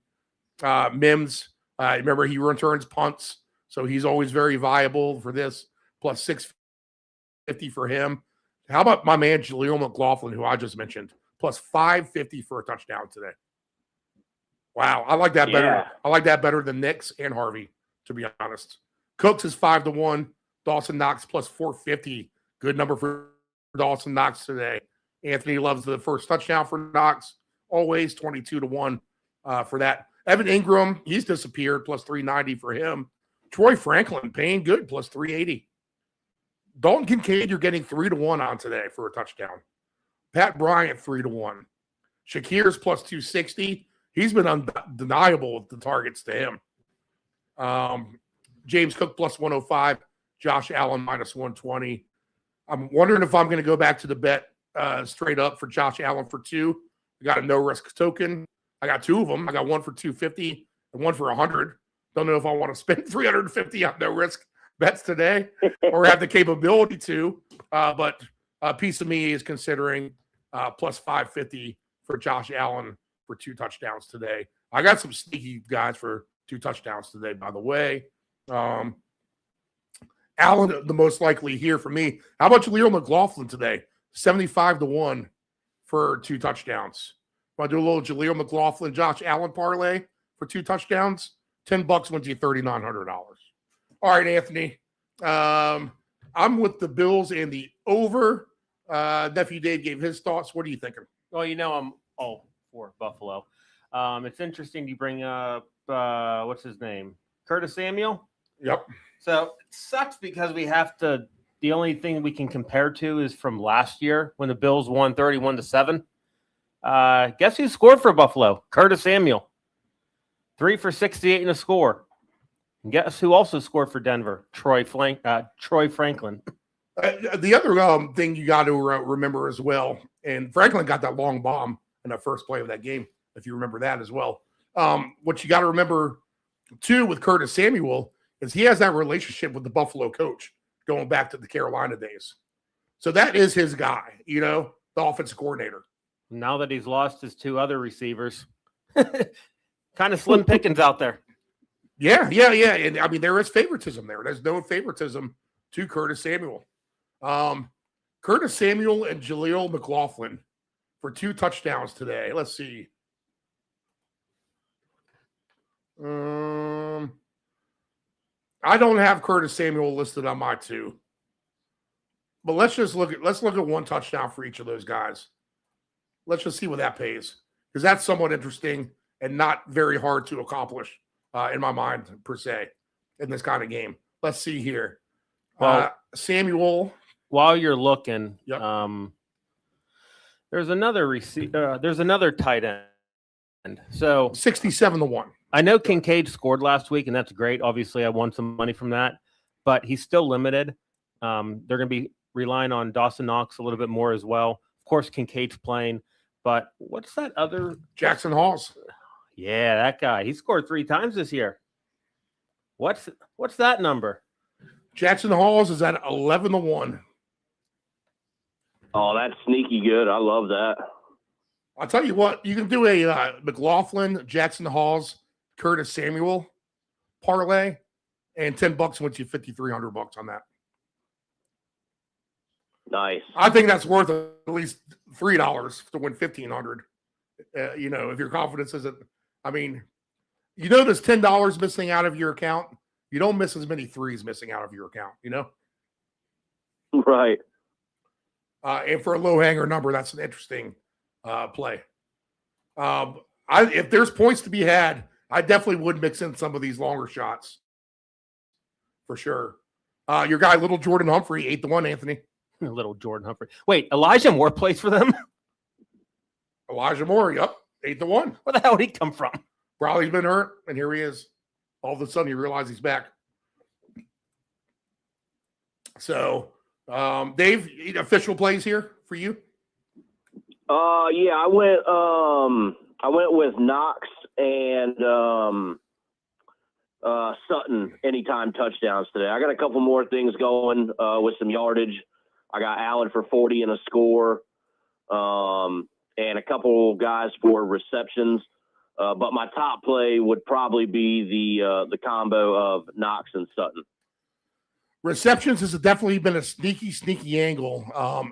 Mims, remember he returns punts, so he's always very viable for this, plus 650 for him. How about my man Jaleel McLaughlin, who I just mentioned, plus 550 for a touchdown today? Wow, I like that better. I like that better than Nix and Harvey, to be honest. Cooks is 5-1. Dawson Knox plus 450. Good number for Dawson Knox today. Anthony loves the first touchdown for Knox. Always 22-1 for that. Evan Ingram, he's disappeared, plus 390 for him. Troy Franklin, paying good, plus 380. Dalton Kincaid, you're getting 3-1 on today for a touchdown. Pat Bryant, 3-1. Shakir's plus 260. He's been undeniable with the targets to him. James Cook plus 105. Josh Allen minus 120. I'm wondering if I'm going to go back to the bet straight up for Josh Allen for 2. I got a no-risk token. I got 2 of them. I got one for 250 and one for 100. Don't know if I want to spend 350 on no-risk bets today or have the capability to. But a piece of me is considering plus 550 for Josh Allen for 2 touchdowns today. I got some sneaky guys for 2 touchdowns today, by the way. Allen, the most likely here for me. How about Jaleel McLaughlin today? 75-1 for 2 touchdowns. Want to do a little Jaleel McLaughlin, Josh Allen parlay for 2 touchdowns? $10 wins you $3,900. All right, Anthony. I'm with the Bills and the over. Nephew Dave gave his thoughts. What are you thinking? Well, I'm all for Buffalo. It's interesting you bring up, what's his name? Curtis Samuel? Yep. So it sucks because the only thing we can compare to is from last year when the Bills won 31-7. Guess who scored for Buffalo? Curtis Samuel. 3 for 68 in a score. And guess who also scored for Denver? Troy Franklin. The other thing you got to remember as well, and Franklin got that long bomb in the first play of that game, if you remember that as well. What you got to remember, too, with Curtis Samuel is he has that relationship with the Buffalo coach going back to the Carolina days. So that is his guy, the offensive coordinator. Now that he's lost his 2 other receivers, kind of slim pickings out there. Yeah. And I mean, there is favoritism there. There's no favoritism to Curtis Samuel. Curtis Samuel and Jaleel McLaughlin for 2 touchdowns today. Let's see. I don't have Curtis Samuel listed on my 2. But let's look at 1 touchdown for each of those guys. Let's just see what that pays. Because that's somewhat interesting and not very hard to accomplish in my mind, per se, in this kind of game. Let's see here. Well, Samuel. While you're looking, yep. There's another tight end. So 67-1. I know Kincaid scored last week, and that's great. Obviously, I won some money from that, but he's still limited. They're going to be relying on Dawson Knox a little bit more as well. Of course, Kincaid's playing, but what's that other? Jackson Halls. Yeah, that guy. He scored 3 times this year. What's that number? Jackson Halls is at 11-1. Oh, that's sneaky good. I love that. I'll tell you what, you can do a McLaughlin, Jackson Halls, Curtis Samuel parlay, and $10 wins you $5,300 on that. Nice. I think that's worth at least $3 to win $1,500. If your confidence isn't, there's $10 missing out of your account. You don't miss as many 3s missing out of your account, Right. And for a low hanger number, that's an interesting play. If there's points to be had, I definitely would mix in some of these longer shots for sure. Your guy, little Jordan Humphrey, 8-1, Anthony. Little Jordan Humphrey. Wait, Elijah Moore plays for them? Elijah Moore, yep, 8-1. Where the hell did he come from? Probably been hurt, and here he is. All of a sudden, you realize he's back. So, Dave, official plays here for you? Yeah, I went with Knox and Sutton anytime touchdowns today. I got a couple more things going with some yardage. I got Allen for 40 and a score. and a couple guys for receptions. But my top play would probably be the combo of Knox and Sutton. Receptions has definitely been a sneaky angle.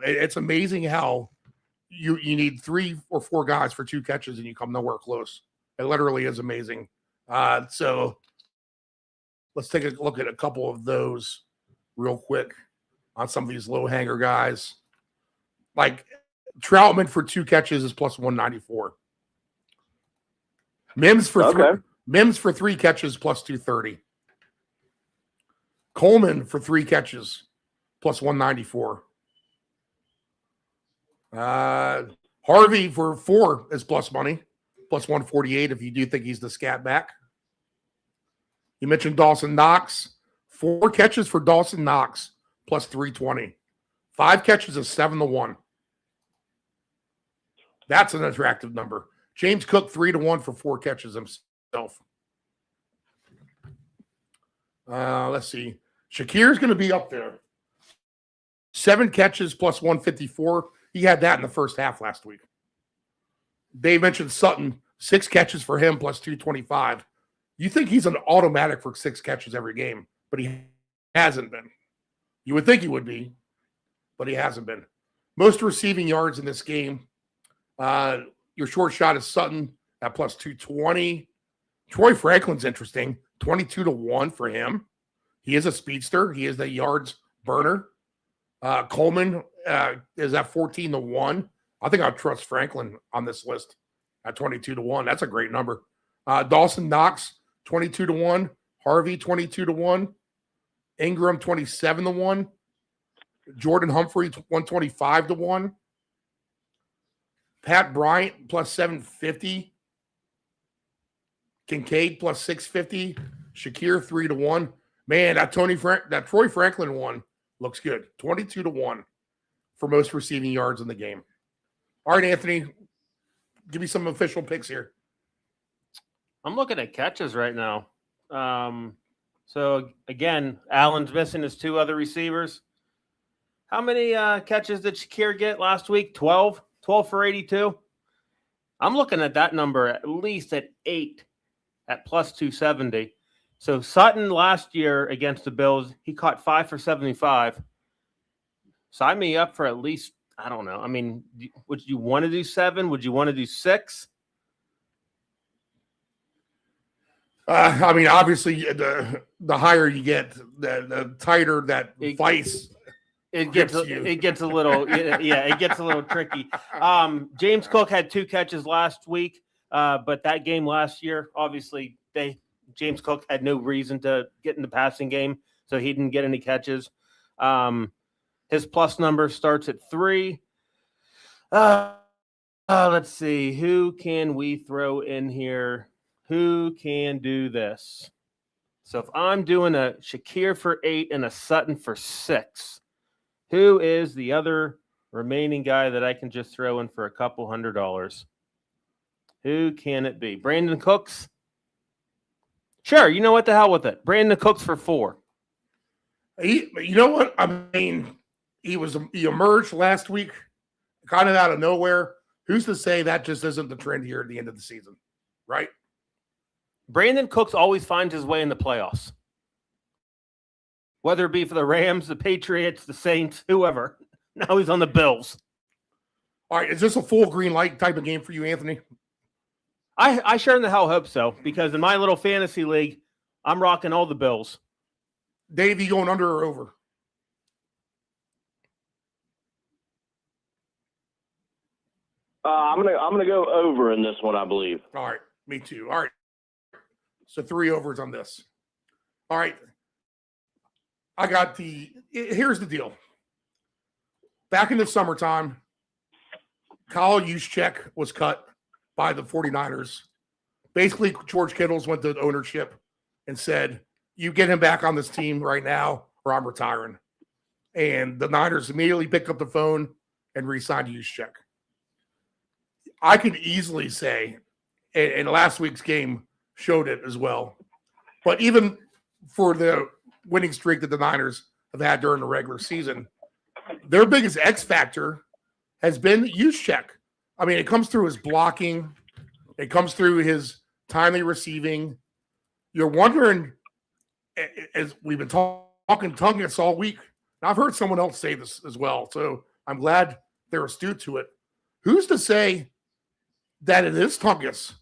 It's amazing how you need 3 or 4 guys for 2 catches and you come nowhere close. It literally is amazing. So let's take a look at a couple of those real quick on some of these low hanger guys. Like Troutman for 2 catches is plus 194. Mims for 3 catches plus 230. Coleman for 3 catches plus 194. Harvey for 4 is plus money, plus 148 if you do think he's the scat back. You mentioned Dawson Knox. 4 catches for Dawson Knox plus 320. 5 catches is 7-1. That's an attractive number. James Cook 3-1 for 4 catches himself. Let's see. Shakir's going to be up there. 7 catches plus 154. He had that in the first half last week. Dave mentioned Sutton. 6 catches for him plus 225. You think he's an automatic for 6 catches every game, but he hasn't been. You would think he would be, but he hasn't been. Most receiving yards in this game. Your short shot is Sutton at plus 220. Troy Franklin's interesting. 22-1 for him. He is a speedster. He is the yards burner. Coleman is at 14-1. I think I'll trust Franklin on this list at 22-1. That's a great number. Dawson Knox, 22-1. Harvey, 22-1. Ingram, 27-1. Jordan Humphrey, 125-1. Pat Bryant, plus 750. Kincaid, plus 650. Shakir, 3-1. Man, that Troy Franklin one looks good. 22-1 for most receiving yards in the game. All right, Anthony, give me some official picks here. I'm looking at catches right now. So, again, Allen's missing his 2 other receivers. How many catches did Shakir get last week? 12? 12 for 82? I'm looking at that number at least at 8 at plus 270. So Sutton last year against the Bills, he caught 5 for 75. Sign me up for at least, I don't know. I mean, would you want to do 7? Would you want to do 6? I mean, obviously, the higher you get, the tighter that vice. It gets a little it gets a little tricky. James Cook had 2 catches last week, but that game last year, obviously, James Cook had no reason to get in the passing game, so he didn't get any catches. His plus number starts at 3. Let's see. Who can we throw in here? Who can do this? So if I'm doing a Shakir for 8 and a Sutton for 6, who is the other remaining guy that I can just throw in for a couple $100? Who can it be? Brandon Cooks? Sure, you know what, the hell with it. Brandon Cooks for 4. You know what? I mean, he emerged last week kind of out of nowhere. Who's to say that just isn't the trend here at the end of the season, right? Brandon Cooks always finds his way in the playoffs. Whether it be for the Rams, the Patriots, the Saints, whoever. Now he's on the Bills. All right, is this a full green light type of game for you, Anthony? I sure in the hell hope so, because in my little fantasy league, I'm rocking all the Bills. Dave, you going under or over? I'm gonna go over in this one, I believe. All right, me too. All right, so 3 overs on this. All right, I got here's the deal. Back in the summertime, Kyle Juszczyk was cut by the 49ers. Basically, George Kittles went to ownership and said, you get him back on this team right now or I'm retiring. And the Niners immediately picked up the phone and re-signed Juszczyk. I could easily say, and last week's game showed it as well, but even for the winning streak that the Niners have had during the regular season, their biggest X factor has been Juszczyk. I mean, it comes through his blocking. It comes through his timely receiving. You're wondering, as we've been talking Tungus all week, and I've heard someone else say this as well, so I'm glad they're astute to it. Who's to say that it is Tungus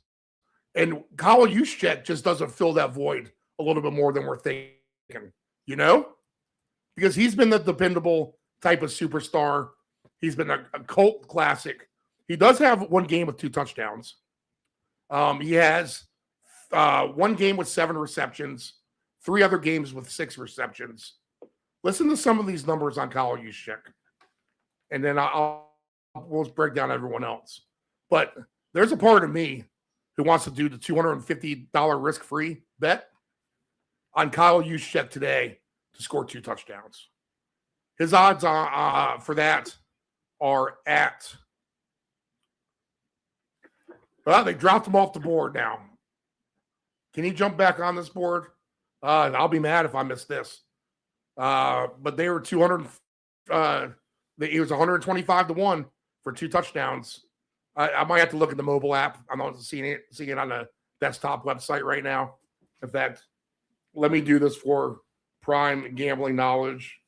and Kyle Juszczyk just doesn't fill that void a little bit more than we're thinking, you know? Because he's been the dependable type of superstar. He's been a cult classic. He does have one game with 2 touchdowns. He has one game with 7 receptions, 3 other games with 6 receptions. Listen to some of these numbers on Kyle Juszczyk, and then we'll break down everyone else. But there's a part of me who wants to do the $250 risk-free bet on Kyle Juszczyk today to score 2 touchdowns. His odds for that are at, well, they dropped him off the board now. Can he jump back on this board? And I'll be mad if I miss this. But they were 200. He was 125-1 for 2 touchdowns. I might have to look at the mobile app. I'm not seeing it on the desktop website right now. In fact, let me do this for prime gambling knowledge.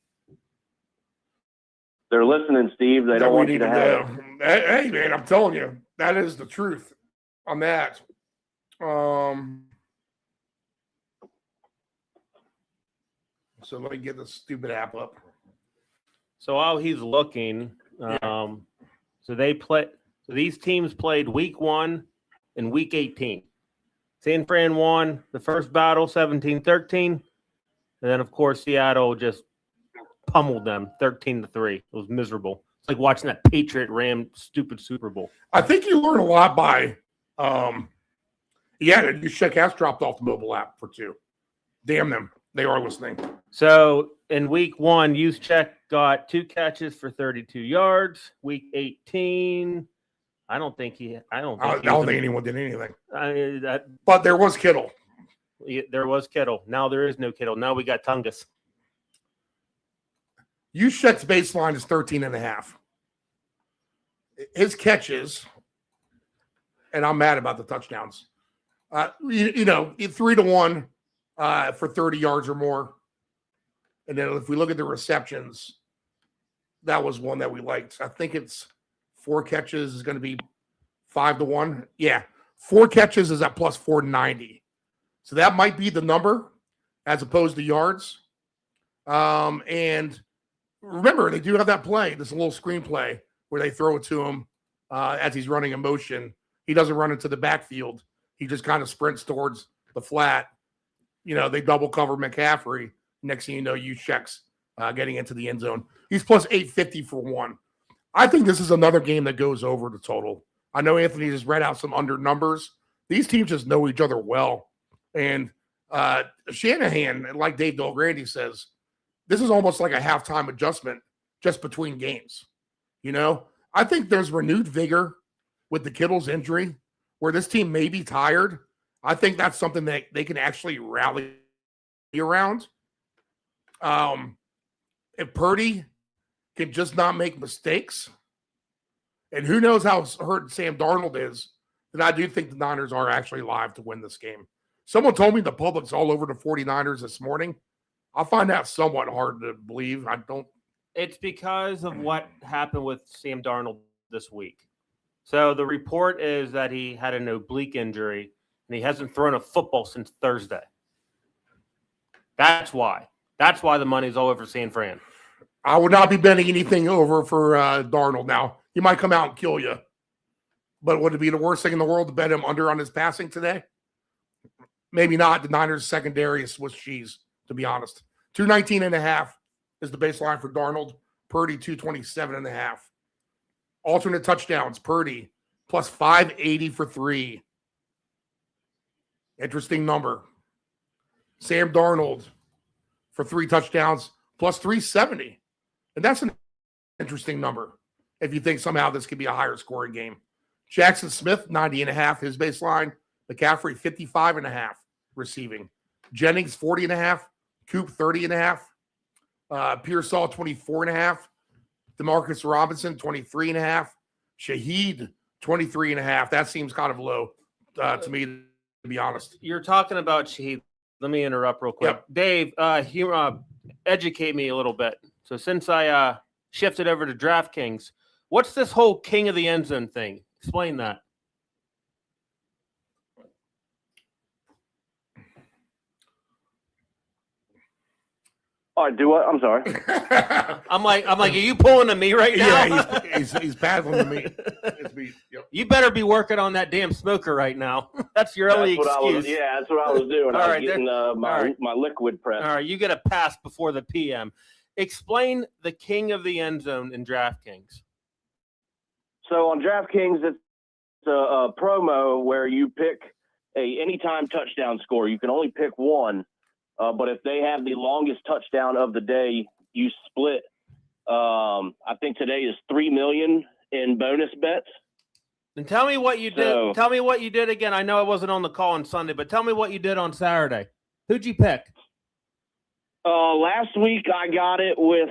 They're listening, Steve. They don't want you to have it. Hey, man, I'm telling you, that is the truth on that. So let me get the stupid app up. So while he's looking, so these teams played week 1 and week 18. San Fran won the first battle 17-13. And then, of course, Seattle just pummeled them 13-3. It was miserable. It's like watching that Patriot Ram stupid Super Bowl. I think you learn a lot by Juszczyk has dropped off the mobile app for 2. Damn them. They are listening. So in week 1, Juszczyk got 2 catches for 32 yards. Week 18, I don't think anyone did anything. But there was Kittle. There was Kittle. Now there is no Kittle. Now we got Tungus. Juszczyk's baseline is 13.5. His catches, and I'm mad about the touchdowns. 3-1 for 30 yards or more. And then if we look at the receptions, that was one that we liked. I think it's 4 catches is going to be 5-1. Yeah, 4 catches is at plus 490. So that might be the number as opposed to yards. And remember, they do have that play, this little screenplay where they throw it to him as he's running in motion. He doesn't run into the backfield. He just kind of sprints towards the flat. They double cover McCaffrey. Next thing you know, Juszczyk's getting into the end zone. He's plus 850 for 1. I think this is another game that goes over the total. I know Anthony just read out some under numbers. These teams just know each other well. And Shanahan, like Dave Delgrandy says, this is almost like a halftime adjustment just between games. I think there's renewed vigor with the Kittle's injury where this team may be tired. I think that's something that they can actually rally around. If Purdy can just not make mistakes, and who knows how hurt Sam Darnold is, then I do think the Niners are actually live to win this game. Someone told me the public's all over the 49ers this morning. I find that somewhat hard to believe. I don't. It's because of what happened with Sam Darnold this week. So the report is that he had an oblique injury and he hasn't thrown a football since Thursday. That's why. That's why the money's all over San Fran. I would not be betting anything over for Darnold now. He might come out and kill you. But would it be the worst thing in the world to bet him under on his passing today? Maybe not. The Niners secondary is Swiss cheese, to be honest. 219.5 is the baseline for Darnold. Purdy, 227.5. Alternate touchdowns, Purdy, plus 580 for 3. Interesting number. Sam Darnold for 3 touchdowns, plus 370. And that's an interesting number if you think somehow this could be a higher scoring game. Jackson Smith, 90.5, his baseline. McCaffrey, 55.5 receiving. Jennings, 40.5. Coop, 30.5. Pearsall, 24.5. DeMarcus Robinson, 23.5. Shaheed, 23.5. That seems kind of low to me, to be honest. You're talking about Shaheed. Let me interrupt real quick. Yep. Dave, educate me a little bit. So since I shifted over to DraftKings, what's this whole king of the end zone thing? Explain that. All right, do what? I'm sorry. I'm like, are you pulling to me right now? Yeah, he's paddling to me. It's me. Yep. You better be working on that damn smoker right now. That's your only excuse. That's what I was doing. All I was right, getting my liquid prep. All right, you get a pass before the PM. Explain the king of the end zone in DraftKings. So on DraftKings, it's a promo where you pick a anytime touchdown score. You can only pick one, but if they have the longest touchdown of the day, you split. I think today is $3 million in bonus bets. And tell me what you did. Tell me what you did again. I know I wasn't on the call on Sunday, but tell me what you did on Saturday. Who'd you pick? Last week I got it with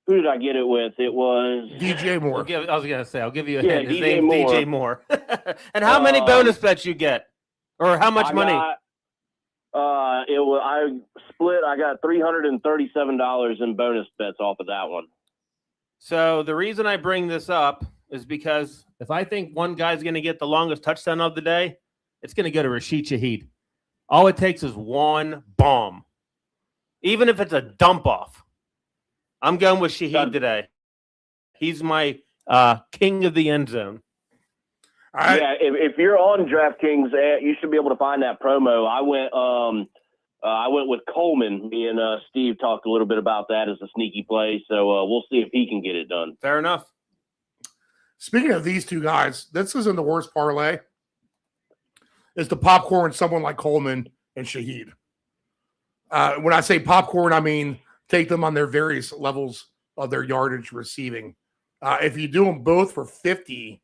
who did I get it with? It was DJ Moore. I was gonna say I'll give you a hint. His DJ name's Moore. DJ Moore. And how many bonus bets you get, or how much money? I split. I got $337 in bonus bets off of that one. So the reason I bring this up is because if I think one guy's going to get the longest touchdown of the day, it's going to go to Rashid Shaheed. All it takes is one bomb. Even if it's a dump off. I'm going with Shaheed today. He's my king of the end zone. Yeah, if you're on DraftKings, you should be able to find that promo. I went with Coleman. Me and Steve talked a little bit about that as a sneaky play, so we'll see if he can get it done. Fair enough. Speaking of these two guys, this isn't the worst parlay. It's the popcorn, someone like Coleman and Shaheed. When I say popcorn, I mean take them on their various levels of their yardage receiving. If you do them both for 50,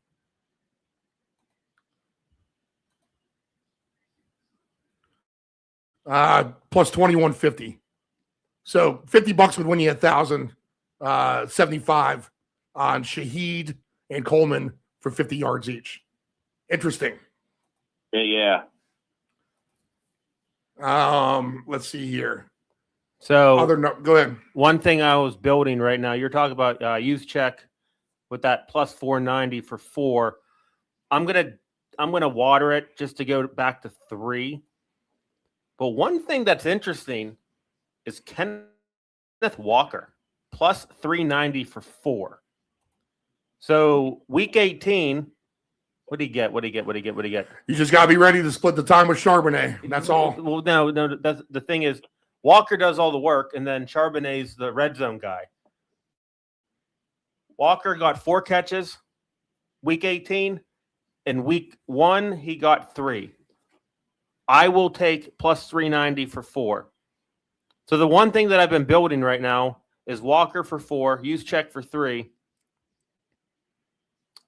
plus 2150. So $50 would win you 1,075 on Shaheed and Coleman for 50 yards each. Interesting. Yeah. Let's see here. So go ahead. One thing I was building right now, you're talking about youth check with that plus 490 for 4. I'm gonna water it just to go back to 3. But one thing that's interesting is Kenneth Walker plus 390 for 4. So week 18, what do you get? You just got to be ready to split the time with Charbonnet. That's all. Well, no. That's the thing is Walker does all the work, and then Charbonnet's the red zone guy. Walker got 4 catches week 18, and week 1 he got 3. I will take plus 390 for 4. So the one thing that I've been building right now is Walker for 4, use check for 3.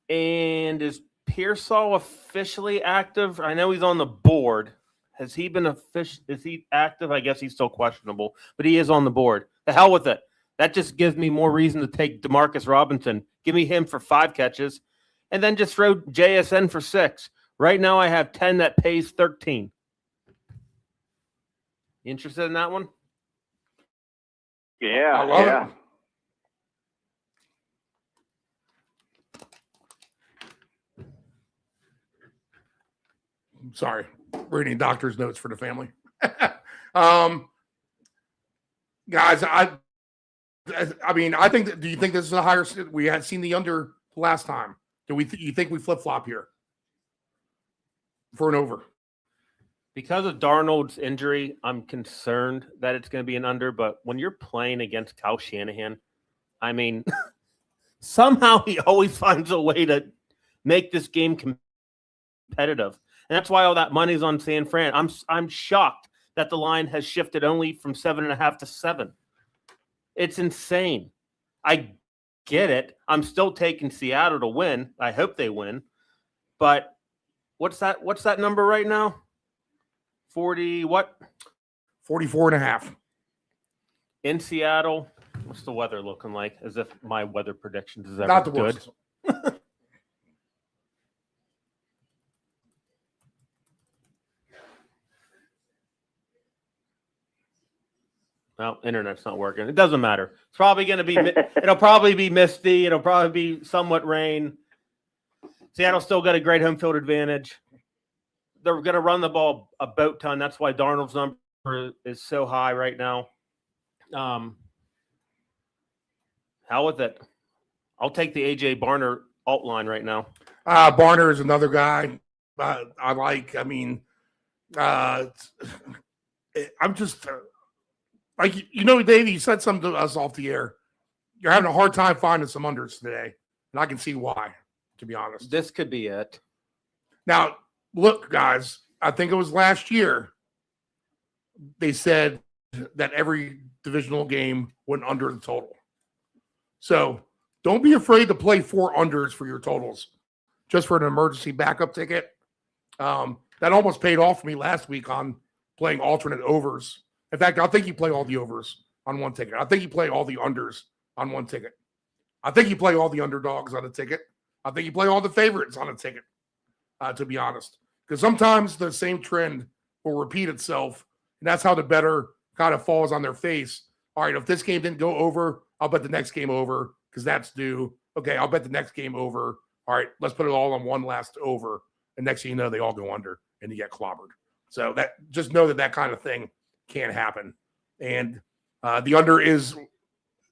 And is Pearsall officially active? I know he's on the board. Has he been is he active? I guess he's still questionable, but he is on the board. The hell with it. That just gives me more reason to take Demarcus Robinson. Give me him for 5 catches, and then just throw JSN for 6. Right now I have 10 that pays 13. You interested in that one? Yeah, I love it. Sorry, reading doctor's notes for the family. Guys, I mean, I think. Do you think this is a higher? We had seen the under last time. Do we? You think we flip flop here for an over? Because of Darnold's injury, I'm concerned that it's going to be an under. But when you're playing against Kyle Shanahan, I mean, somehow he always finds a way to make this game competitive. And that's why all that money's on San Fran. I'm shocked that the line has shifted only from 7.5 to 7. It's insane. I get it. I'm still taking Seattle to win. I hope they win. But what's that number right now? 40 what? 44.5. In Seattle. What's the weather looking like? As if my weather predictions is ever Not the good. worst. Well, internet's not working. It doesn't matter. It's probably going to be. It'll probably be misty. It'll probably be somewhat rain. Seattle still got a great home field advantage. They're going to run the ball a boat ton. That's why Darnold's number is so high right now. Hell with it. I'll take the AJ Barner alt line right now. Barner is another guy I like. I mean, I'm just like, Dave, you said something to us off the air. You're having a hard time finding some unders today, and I can see why, to be honest. This could be it. Now, look, guys, I think it was last year they said that every divisional game went under the total. So don't be afraid to play 4 unders for your totals just for an emergency backup ticket. That almost paid off for me last week on playing alternate overs. In fact, I think you play all the overs on one ticket. I think you play all the unders on one ticket. I think you play all the underdogs on a ticket. I think you play all the favorites on a ticket, to be honest. Because sometimes the same trend will repeat itself, and that's how the bettor kind of falls on their face. All right, if this game didn't go over, I'll bet the next game over because that's due. Okay, I'll bet the next game over. All right, let's put it all on one last over. And next thing you know, they all go under and you get clobbered. So that just know that kind of thing can happen. And the under is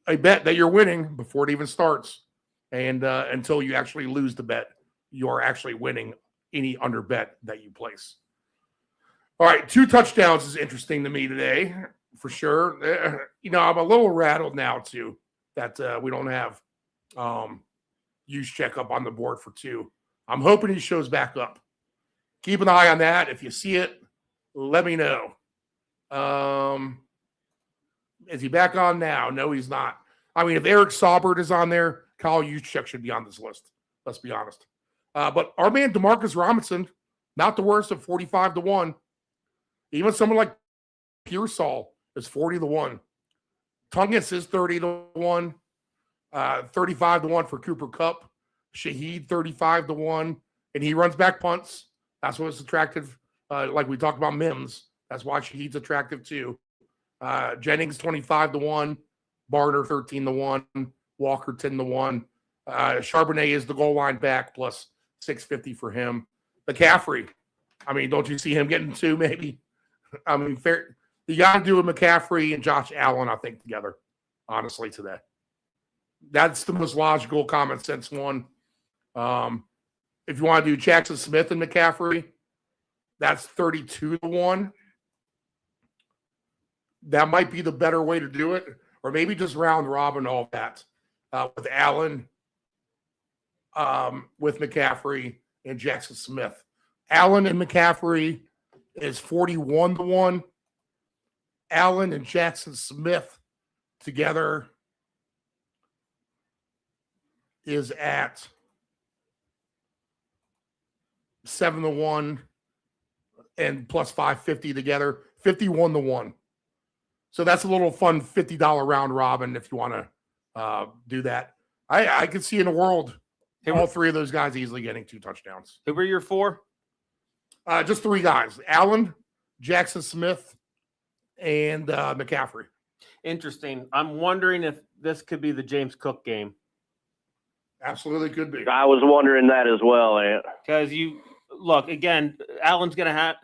a bet that you're winning before it even starts. And until you actually lose the bet, you are actually winning any under bet that you place. All right, 2 touchdowns is interesting to me today, for sure. I'm a little rattled now, too, that we don't have use check up on the board for 2. I'm hoping he shows back up. Keep an eye on that. If you see it, let me know. Is he back on now? No, he's not. I mean, if Eric Saubert is on there, Kyle Juszczyk should be on this list. Let's be honest. But our man DeMarcus Robinson, not the worst at 45-1. Even someone like Pearsall is 40-1. Tungus is 30-1. 35-1 for Cooper Kupp. Shaheed 35-1. And he runs back punts. That's what's attractive. Like we talked about Mims. That's why Shaheed's attractive too. Jennings 25-1. Barner 13-1. Walker 10-1. Charbonnet is the goal line back plus 650 for him. McCaffrey. I mean, don't you see him getting 2 maybe? I mean, fair. You got to do a McCaffrey and Josh Allen, I think, together, honestly, today. That's the most logical, common sense one. If you want to do Jackson Smith and McCaffrey, that's 32-1. That might be the better way to do it. Or maybe just round robin all that with Allen, with McCaffrey, and Jackson Smith. Allen and McCaffrey is 41-1. Allen and Jackson Smith together is at 7-1 and plus 550 together, 51-1. So that's a little fun $50 round robin if you want to do that. I could see in a world all 3 of those guys easily getting 2 touchdowns. Who were your 4? Just 3 guys: Allen, Jackson Smith, and McCaffrey. Interesting. I'm wondering if this could be the James Cook game. Absolutely could be. I was wondering that as well, Ant. Because you look again, Allen's gonna have.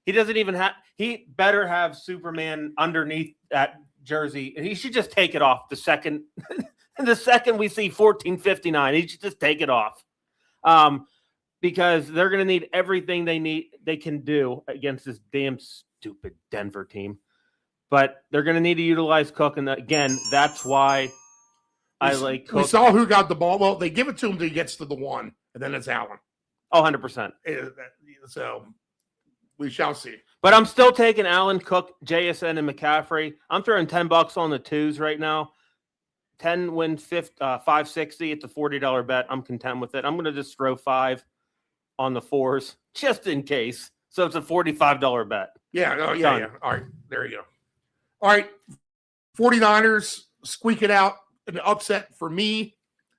He doesn't even have. He better have Superman underneath that jersey, and he should just take it off the second. The second we see 1459, he should just take it off. Because they're going to need everything they can do against this damn stupid Denver team. But they're going to need to utilize Cook, and again, that's why I like Cook. We saw who got the ball. Well, they give it to him till he gets to the 1, and then it's Allen. Oh, 100%. So we shall see. But I'm still taking Allen, Cook, JSN, and McCaffrey. I'm throwing $10 on the 2s right now. 10 wins 560. It's a $40 bet. I'm content with it. I'm going to just throw 5 on the 4s just in case. So it's a $45 bet. Yeah. Oh, yeah. Yeah. All right. There you go. All right. 49ers squeak it out an upset for me.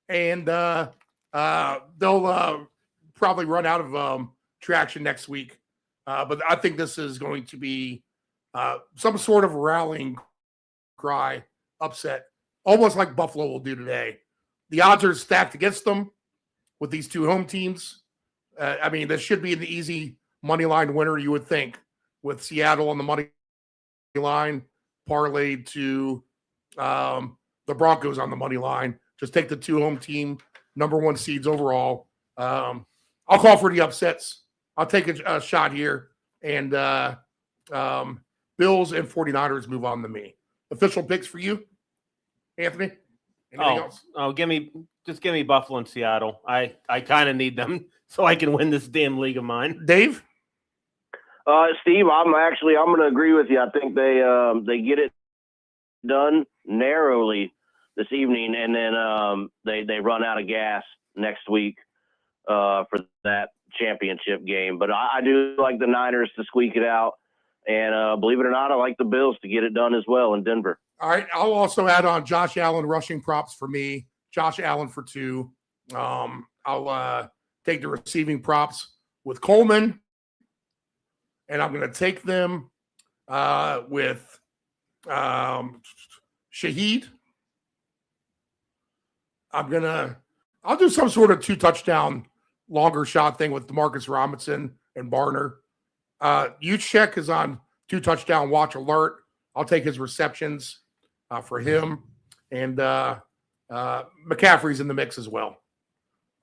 And they'll probably run out of traction next week. But I think this is going to be some sort of rallying cry upset, almost like Buffalo will do today. The odds are stacked against them with these two home teams. I mean, this should be an easy money line winner, you would think, with Seattle on the money line, parlayed to the Broncos on the money line. Just take the two home team, number one seeds overall. I'll call for the upsets. I'll take a shot here. And Bills and 49ers move on to me. Official picks for you, Anthony? Anything else? Give me Buffalo and Seattle. I kind of need them so I can win this damn league of mine. Dave? Steve, I'm going to agree with you. I think they get it done narrowly this evening, and then they run out of gas next week for that championship game. But I do like the Niners to squeak it out, and believe it or not, I like the Bills to get it done as well in Denver. All right, I'll also add on Josh Allen rushing props for me. Josh Allen for 2. I'll take the receiving props with Coleman, and I'm going to take them with Shaheed. I'll do some sort of 2-touchdown longer shot thing with Demarcus Robinson and Barner. Juszczyk is on 2-touchdown watch alert. I'll take his receptions for him. And McCaffrey's in the mix as well.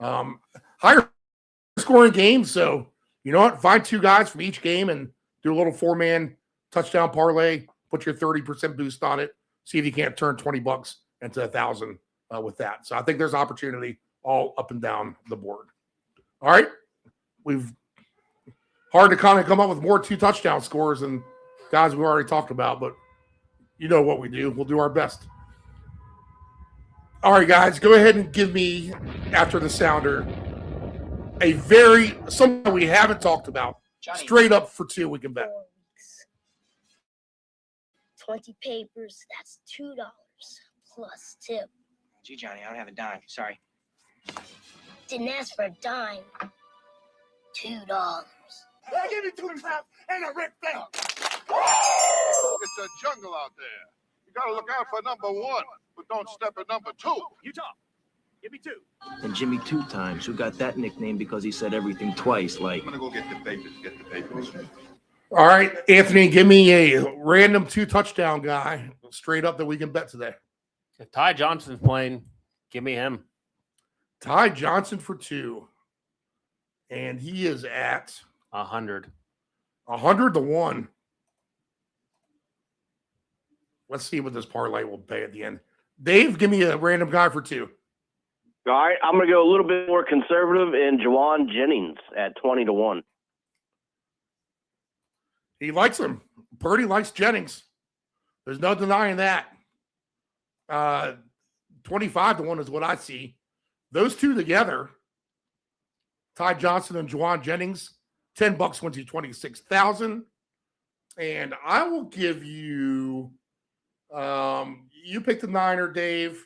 Higher scoring games. So, you know what? Find 2 guys from each game and do a little 4-man touchdown parlay. Put your 30% boost on it. See if you can't turn $20 into $1,000 with that. So I think there's opportunity all up and down the board. All right. Hard to kind of come up with more 2-touchdown scores than guys we already talked about, but you know what we do. We'll do our best. All right, guys, go ahead and give me, after the sounder, something we haven't talked about. Johnny. Straight up for 2 we can bet. 4 weeks. 20 papers, that's $2 plus tip. Gee, Johnny, I don't have a dime. Sorry. Didn't ask for a dime. $2. I give you 2 and a half and a Rick thing. It's a jungle out there. You got to look out for number 1, but don't step at number 2. Utah, give me 2. And Jimmy 2 times, who got that nickname because he said everything twice, like. I'm going to go get the papers. All right, Anthony, give me a random 2-touchdown guy straight up that we can bet today. If Ty Johnson's playing, give me him. Ty Johnson for 2. And he is at 100. 100 to 1. Let's see what this parlay will pay at the end. Dave, give me a random guy for 2. All right, I'm going to go a little bit more conservative in Juwan Jennings at 20 to 1. He likes him. Purdy likes Jennings. There's no denying that. 25 to 1 is what I see. Those 2 together, Ty Johnson and Juwan Jennings, $10 wins you $26,000. And I will give you, you pick the Niner, Dave.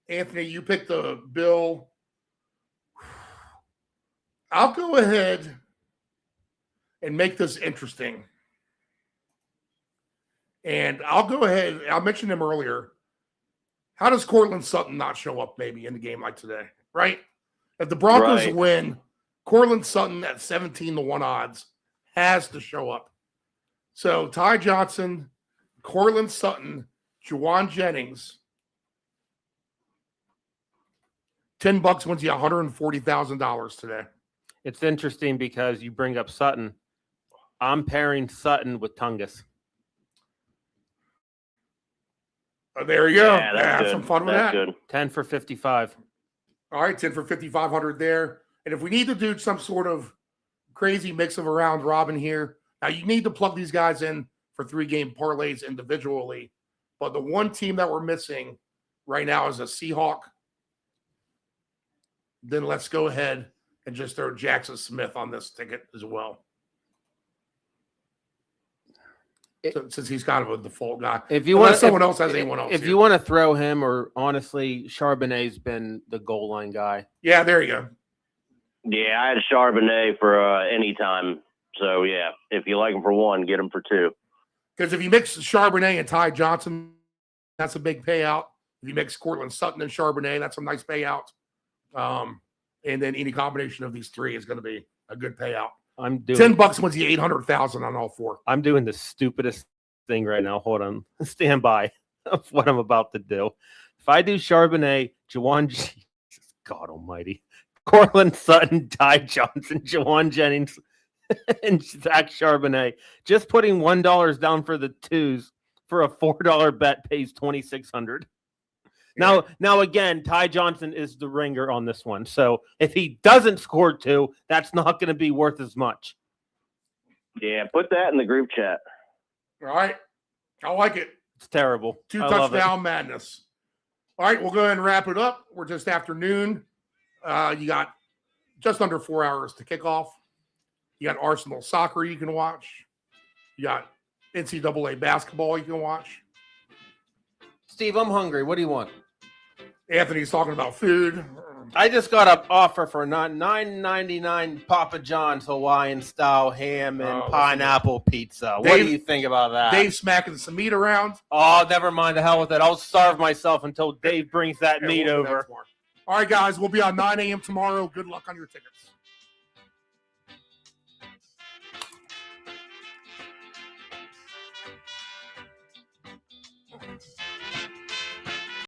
Anthony, you pick the Bill. I'll go ahead and make this interesting. And I'll go ahead. I mentioned him earlier. How does Cortland Sutton not show up maybe in a game like today, right? If the Broncos win, Cortland Sutton at 17 to 1 odds has to show up. So Ty Johnson, Cortland Sutton, Juwan Jennings, $10 wins you $140,000 today. It's interesting because you bring up Sutton. I'm pairing Sutton with Tungus. Oh, there you go. Yeah, have some fun with that. Good. 10 for 55. All right, 10 for 5,500 there. And if we need to do some sort of crazy mix of a round robin here, now you need to plug these guys in for 3-game parlays individually. But the one team that we're missing right now is a Seahawk. Then let's go ahead and just throw Jackson Smith on this ticket as well. Since he's kind of a default guy. If you want someone else has anyone else. If you want to throw him, or honestly, Charbonnet's been the goal line guy. Yeah, there you go. Yeah, I had Charbonnet for any time. So, yeah, if you like him for 1, get him for 2. Because if you mix Charbonnet and Ty Johnson that's a big payout. If you mix Cortland Sutton and Charbonnet, that's a nice payout. And then any combination of these three is going to be a good payout. I'm doing $10 wins you 800,000 on all four. I'm doing the stupidest thing right now. Hold on. Stand by of what I'm about to do. If I do Charbonnet, Jesus God almighty, Cortland Sutton, Ty Johnson, Jawan Jennings, and Zach Charbonnet, just putting $1 down for the twos for a $4 bet pays $2,600. Now again, Ty Johnson is the ringer on this one. So if he doesn't score two, that's not going to be worth as much. Yeah, put that in the group chat. All right. I like it. It's terrible. Two I love touchdown madness. All right, we'll go ahead and wrap it up. We're just after noon. You got just under 4 hours to kick off. You got Arsenal soccer you can watch. You got NCAA basketball you can watch. Steve, I'm hungry. What do you want? Anthony's talking about food. I just got an offer for $9.99 Papa John's Hawaiian style ham and pineapple pizza. What do you think about that? Dave smacking some meat around. Oh, never mind. The hell with it. I'll starve myself until Dave brings that meat over. All right, guys. We'll be on 9 a.m. tomorrow. Good luck on your tickets.